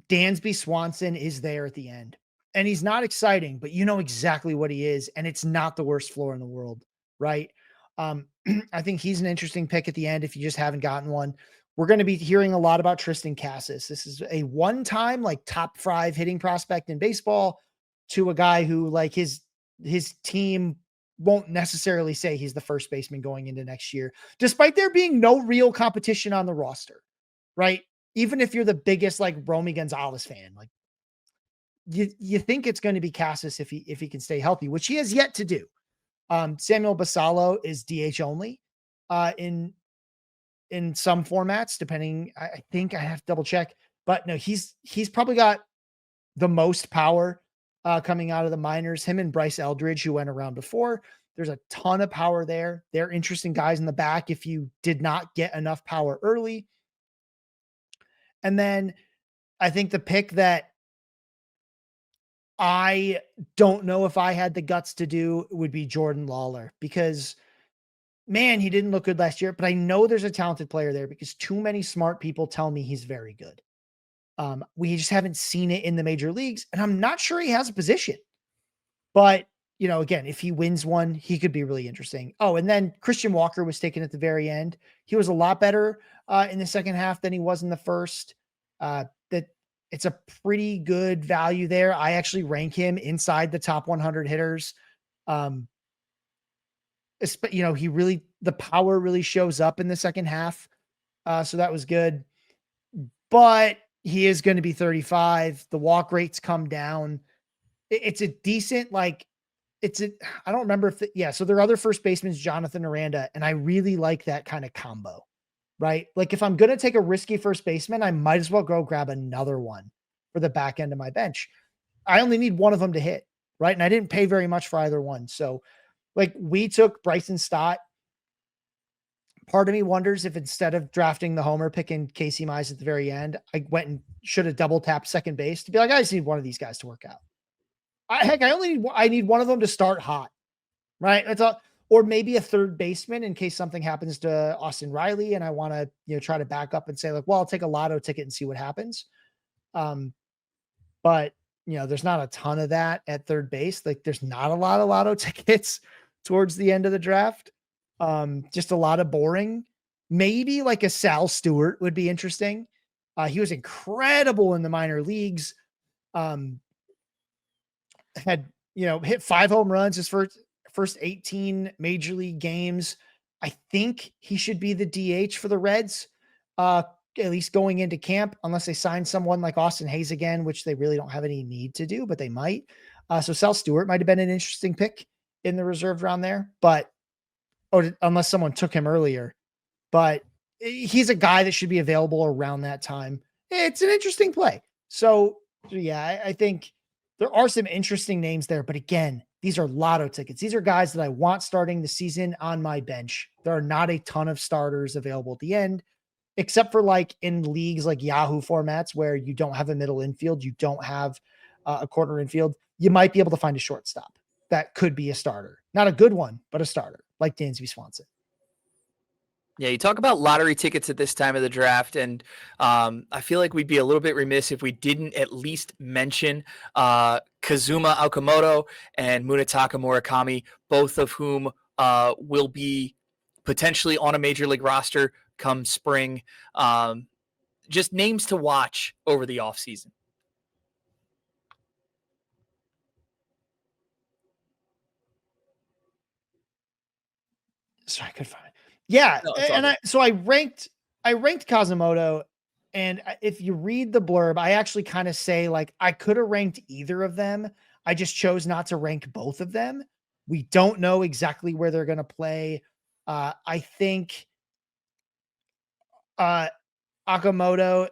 Dansby Swanson is there at the end. And he's not exciting, but you know exactly what he is, and it's not the worst floor in the world, right? I think he's an interesting pick at the end if you just haven't gotten one. We're going to be hearing a lot about Tristan Casas. This is a one-time, like, top 5 hitting prospect in baseball to a guy who, like, his team won't necessarily say he's the first baseman going into next year, despite there being no real competition on the roster, right? Even if you're the biggest, like, Romy Gonzalez fan, like, you think it's going to be Casas if he can stay healthy, which he has yet to do. Samuel Basallo is DH only in some formats, depending. I think I have to double check, but no, he's probably got the most power coming out of the minors. Him and Bryce Eldridge, who went around before. There's a ton of power there. They're interesting guys in the back if you did not get enough power early. And then I think the pick that I don't know if I had the guts to do would be Jordan Lawler, because man, he didn't look good last year, but I know there's a talented player there because too many smart people tell me he's very good. We just haven't seen it in the major leagues, and I'm not sure he has a position. But, again, if he wins one, he could be really interesting. Oh, and then Christian Walker was taken at the very end. He was a lot better in the second half than he was in the first. That it's a pretty good value there. I actually rank him inside the top 100 hitters. The power really shows up in the second half. So that was good. But he is going to be 35. The walk rates come down. It's a decent, I don't remember so their other first baseman is Jonathan Aranda, and I really like that kind of combo, right? Like if I'm going to take a risky first baseman, I might as well go grab another one for the back end of my bench. I only need one of them to hit, right? And I didn't pay very much for either one. So we took Bryson Stott. Part of me wonders if instead of drafting the homer, picking Casey Mize at the very end, I went and should have double tapped second base to be like, I just need one of these guys to work out. I need one of them to start hot, right? That's all. Or maybe a third baseman in case something happens to Austin Riley and I want to, try to back up and say I'll take a lotto ticket and see what happens. But there's not a ton of that at third base. There's not a lot of lotto tickets towards the end of the draft. Just a lot of boring. Maybe a Sal Stewart would be interesting. He was incredible in the minor leagues. Had, hit 5 home runs his first 18 major league games. I think he should be the DH for the Reds, at least going into camp, unless they sign someone like Austin Hayes again, which they really don't have any need to do, but they might. So Sal Stewart might have been an interesting pick in the reserved round there, unless someone took him earlier, but he's a guy that should be available around that time. It's an interesting play. So yeah, I think there are some interesting names there, but again, these are lotto tickets. These are guys that I want starting the season on my bench. There are not a ton of starters available at the end, except for in leagues like Yahoo formats where you don't have a middle infield, you don't have a corner infield. You might be able to find a shortstop that could be a starter. Not a good one, but a starter, like Dansby Swanson. Yeah, you talk about lottery tickets at this time of the draft, and I feel like we'd be a little bit remiss if we didn't at least mention Kazuma Okamoto and Munetaka Murakami, both of whom will be potentially on a major league roster come spring. Just names to watch over the offseason. Sorry, I could find it. Yeah, no, and I ranked Kazumoto, and if you read the blurb, I actually kind of say I could have ranked either of them. I just chose not to rank both of them. We don't know exactly where they're going to play. I think Okamoto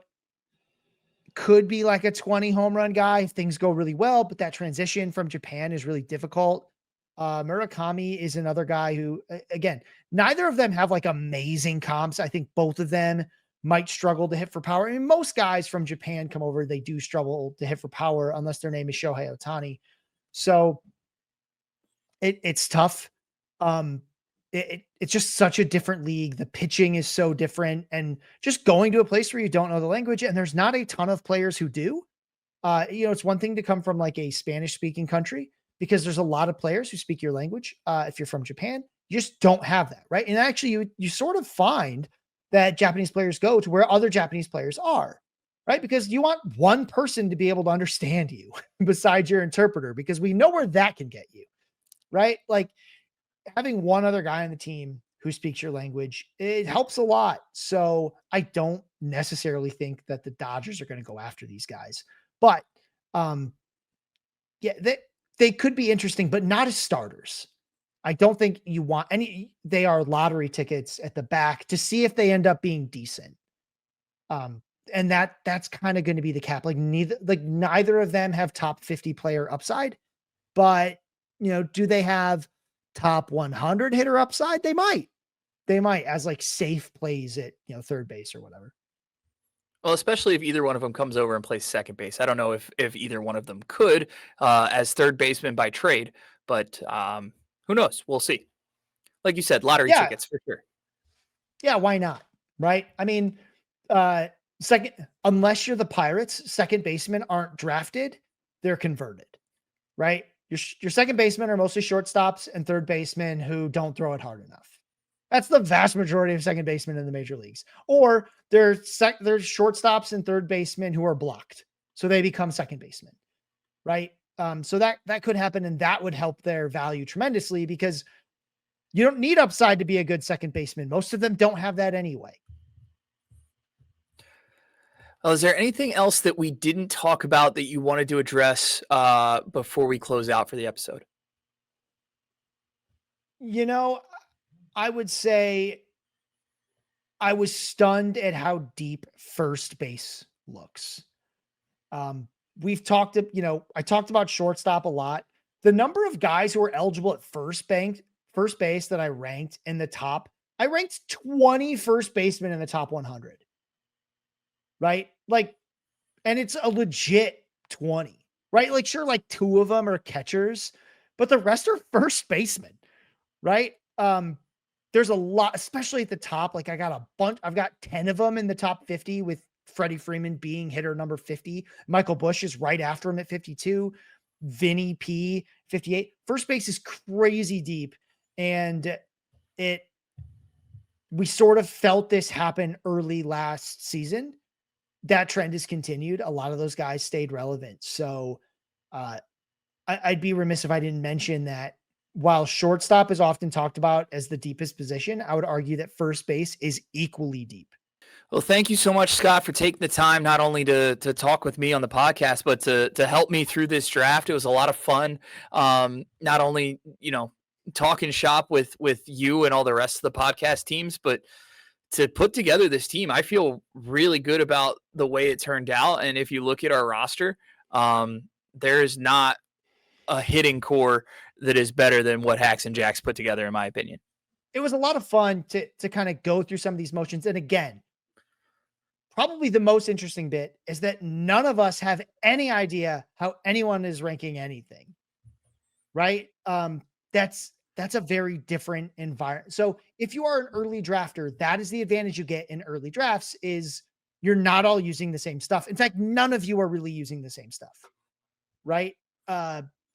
could be a 20 home run guy if things go really well, but that transition from Japan is really difficult. Murakami is another guy who, again, neither of them have amazing comps. I think both of them might struggle to hit for power. I mean, most guys from Japan come over, they do struggle to hit for power unless their name is Shohei Ohtani. So it's tough. It's just such a different league. The pitching is so different, and just going to a place where you don't know the language, and there's not a ton of players who do. It's one thing to come from a Spanish speaking country, because there's a lot of players who speak your language. If you're from Japan, you just don't have that, right? And actually, you sort of find that Japanese players go to where other Japanese players are, right? Because you want one person to be able to understand you besides your interpreter, because we know where that can get you, right? Having one other guy on the team who speaks your language, it helps a lot. So I don't necessarily think that the Dodgers are going to go after these guys, but they could be interesting, but not as starters. I don't think you want any. They are lottery tickets at the back to see if they end up being decent. And that's kind of going to be the cap. Neither of them have top 50 player upside, but do they have top 100 hitter upside? They might. They might as like safe plays at, third base or whatever. Well, especially if either one of them comes over and plays second base. I don't know if either one of them could as third baseman by trade, but who knows? We'll see. Like you said, lottery Yeah. tickets for sure. Yeah. Why not? Right. I mean, second, unless you're the Pirates, second basemen aren't drafted, they're converted, right? Your second basemen are mostly shortstops and third basemen who don't throw it hard enough. That's the vast majority of second basemen in the major leagues. Or they're shortstops and third basemen who are blocked, so they become second basemen, right? So that could happen, and that would help their value tremendously because you don't need upside to be a good second baseman. Most of them don't have that anyway. Well, is there anything else that we didn't talk about that you wanted to address before we close out for the episode? I would say I was stunned at how deep first base looks. We've talked, I talked about shortstop a lot. The number of guys who are eligible at first base that I ranked in the top, I ranked 20 first basemen in the top 100. Right? And it's a legit 20, right? Sure, two of them are catchers, but the rest are first basemen, right? There's a lot, especially at the top. I've got 10 of them in the top 50 with Freddie Freeman being hitter number 50. Michael Busch is right after him at 52. Vinny P 58. First base is crazy deep. And we sort of felt this happen early last season. That trend has continued. A lot of those guys stayed relevant. So I'd be remiss if I didn't mention that while shortstop is often talked about as the deepest position, I would argue that first base is equally deep. Well, thank you so much, Scott, for taking the time not only to talk with me on the podcast, but to help me through this draft. It was a lot of fun. Not only talking shop with you and all the rest of the podcast teams, but to put together this team, I feel really good about the way it turned out. And if you look at our roster, there is not a hitting core that is better than what Hacks and Jacks put together, in my opinion. It was a lot of fun to kind of go through some of these motions. And again, probably the most interesting bit is that none of us have any idea how anyone is ranking anything, right? That's a very different environment. So if you are an early drafter, that is the advantage you get in early drafts is you're not all using the same stuff. In fact, none of you are really using the same stuff, right?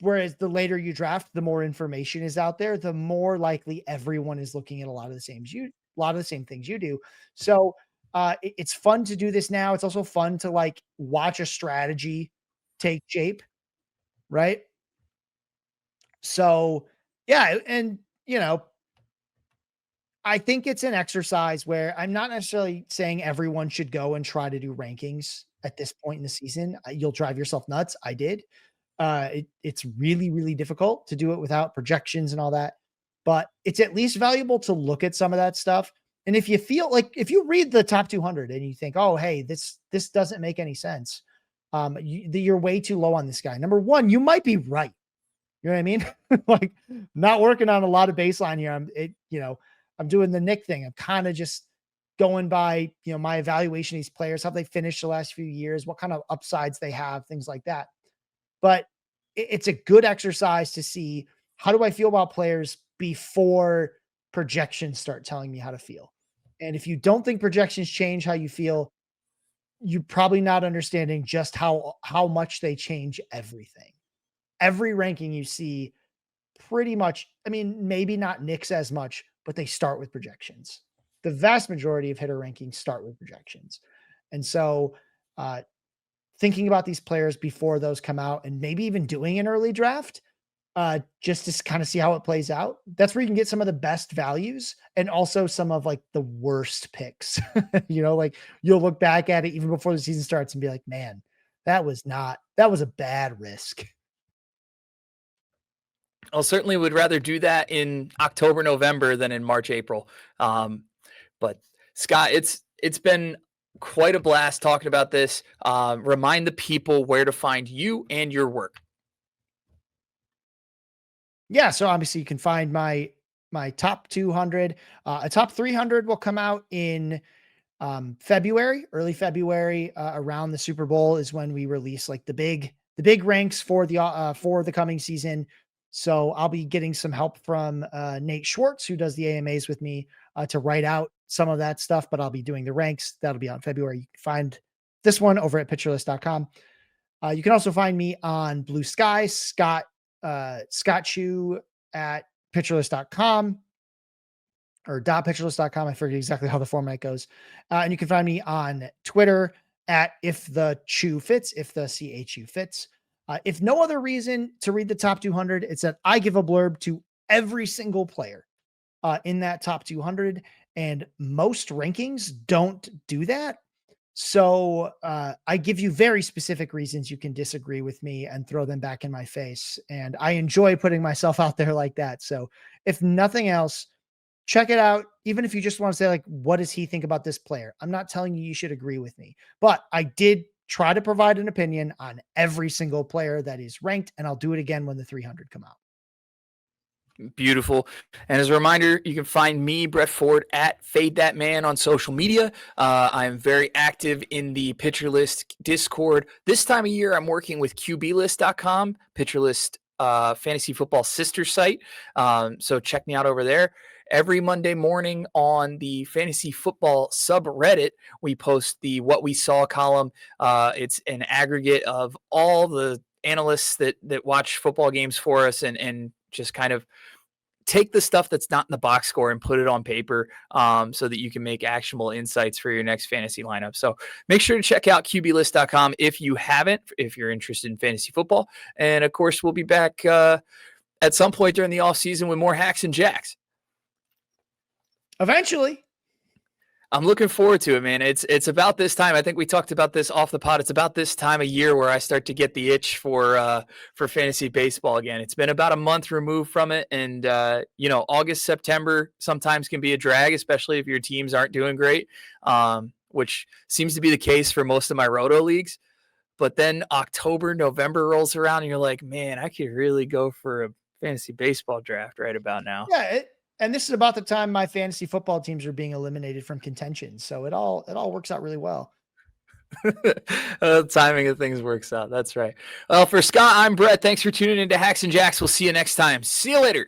Whereas the later you draft, the more information is out there, the more likely everyone is looking at a lot of the same things you do. So it's fun to do this now. It's also fun to watch a strategy take shape, right? So yeah, and I think it's an exercise where I'm not necessarily saying everyone should go and try to do rankings at this point in the season. You'll drive yourself nuts. I did. It's really, really difficult to do it without projections and all that, but it's at least valuable to look at some of that stuff. And if if you read the top 200 and you think, oh, hey, this doesn't make any sense. You're way too low on this guy. Number one, you might be right. You know what I mean? Not working on a lot of baseline here. I'm doing the Nick thing. I'm kind of just going by, my evaluation of these players, how they finished the last few years, what kind of upsides they have, things like that. But it's a good exercise to see how do I feel about players before projections start telling me how to feel. And if you don't think projections change how you feel, you're probably not understanding just how much they change everything. Every ranking you see pretty much, I mean, maybe not Knicks as much, but they start with projections. The vast majority of hitter rankings start with projections. And so thinking about these players before those come out and maybe even doing an early draft just to kind of see how it plays out. That's where you can get some of the best values and also some of the worst picks. You'll look back at it even before the season starts and be like, man, that was a bad risk. I'll certainly would rather do that in October, November than in March, April. But Scott, it's been Quite a blast talking about this. Remind the people where to find you and your work. Yeah, so obviously you can find my top 200. A top 300 will come out in February, early February, around the Super Bowl is when we release like the big ranks for the coming season. So I'll be getting some help from Nate Schwartz, who does the AMAs with me, to write out some of that stuff. But I'll be doing the ranks. That'll be on February. You can find this one over at pitcherlist.com. You can also find me on Blue Sky, Scott Chu at pitcherlist.com or .pitcherlist.com. I forget exactly how the format goes. And you can find me on Twitter at if the Chu fits, if the CHU fits. If no other reason to read the top 200, it's that I give a blurb to every single player in that top 200, and most rankings don't do that. So I give you very specific reasons you can disagree with me and throw them back in my face. And I enjoy putting myself out there like that. So if nothing else, check it out. Even if you just want to say, like, what does he think about this player? I'm not telling you should agree with me, but I did try to provide an opinion on every single player that is ranked, and I'll do it again when the 300 come out. Beautiful. And as a reminder, you can find me, Brett Ford, at Fade That Man on social media. I am very active in the Pitcher List Discord. This time of year, I'm working with QBlist.com, Pitcher List fantasy football sister site. So check me out over there. Every Monday morning on the fantasy football subreddit, we post the What We Saw column. It's an aggregate of all the analysts that watch football games for us and just kind of take the stuff that's not in the box score and put it on paper so that you can make actionable insights for your next fantasy lineup. So make sure to check out QBlist.com if you haven't, if you're interested in fantasy football. And of course, we'll be back at some point during the off season with more hacks and jacks. Eventually. I'm looking forward to it, man. It's about this time. I think we talked about this off the pod. It's about this time of year where I start to get the itch for fantasy baseball again. It's been about a month removed from it, and August, September sometimes can be a drag, especially if your teams aren't doing great, which seems to be the case for most of my roto leagues. But then October, November rolls around, and you're like, man, I could really go for a fantasy baseball draft right about now. Yeah, and this is about the time my fantasy football teams are being eliminated from contention. So it all works out really well. Timing of things works out. That's right. Well, for Scott, I'm Brett. Thanks for tuning into Hacks and Jacks. We'll see you next time. See you later.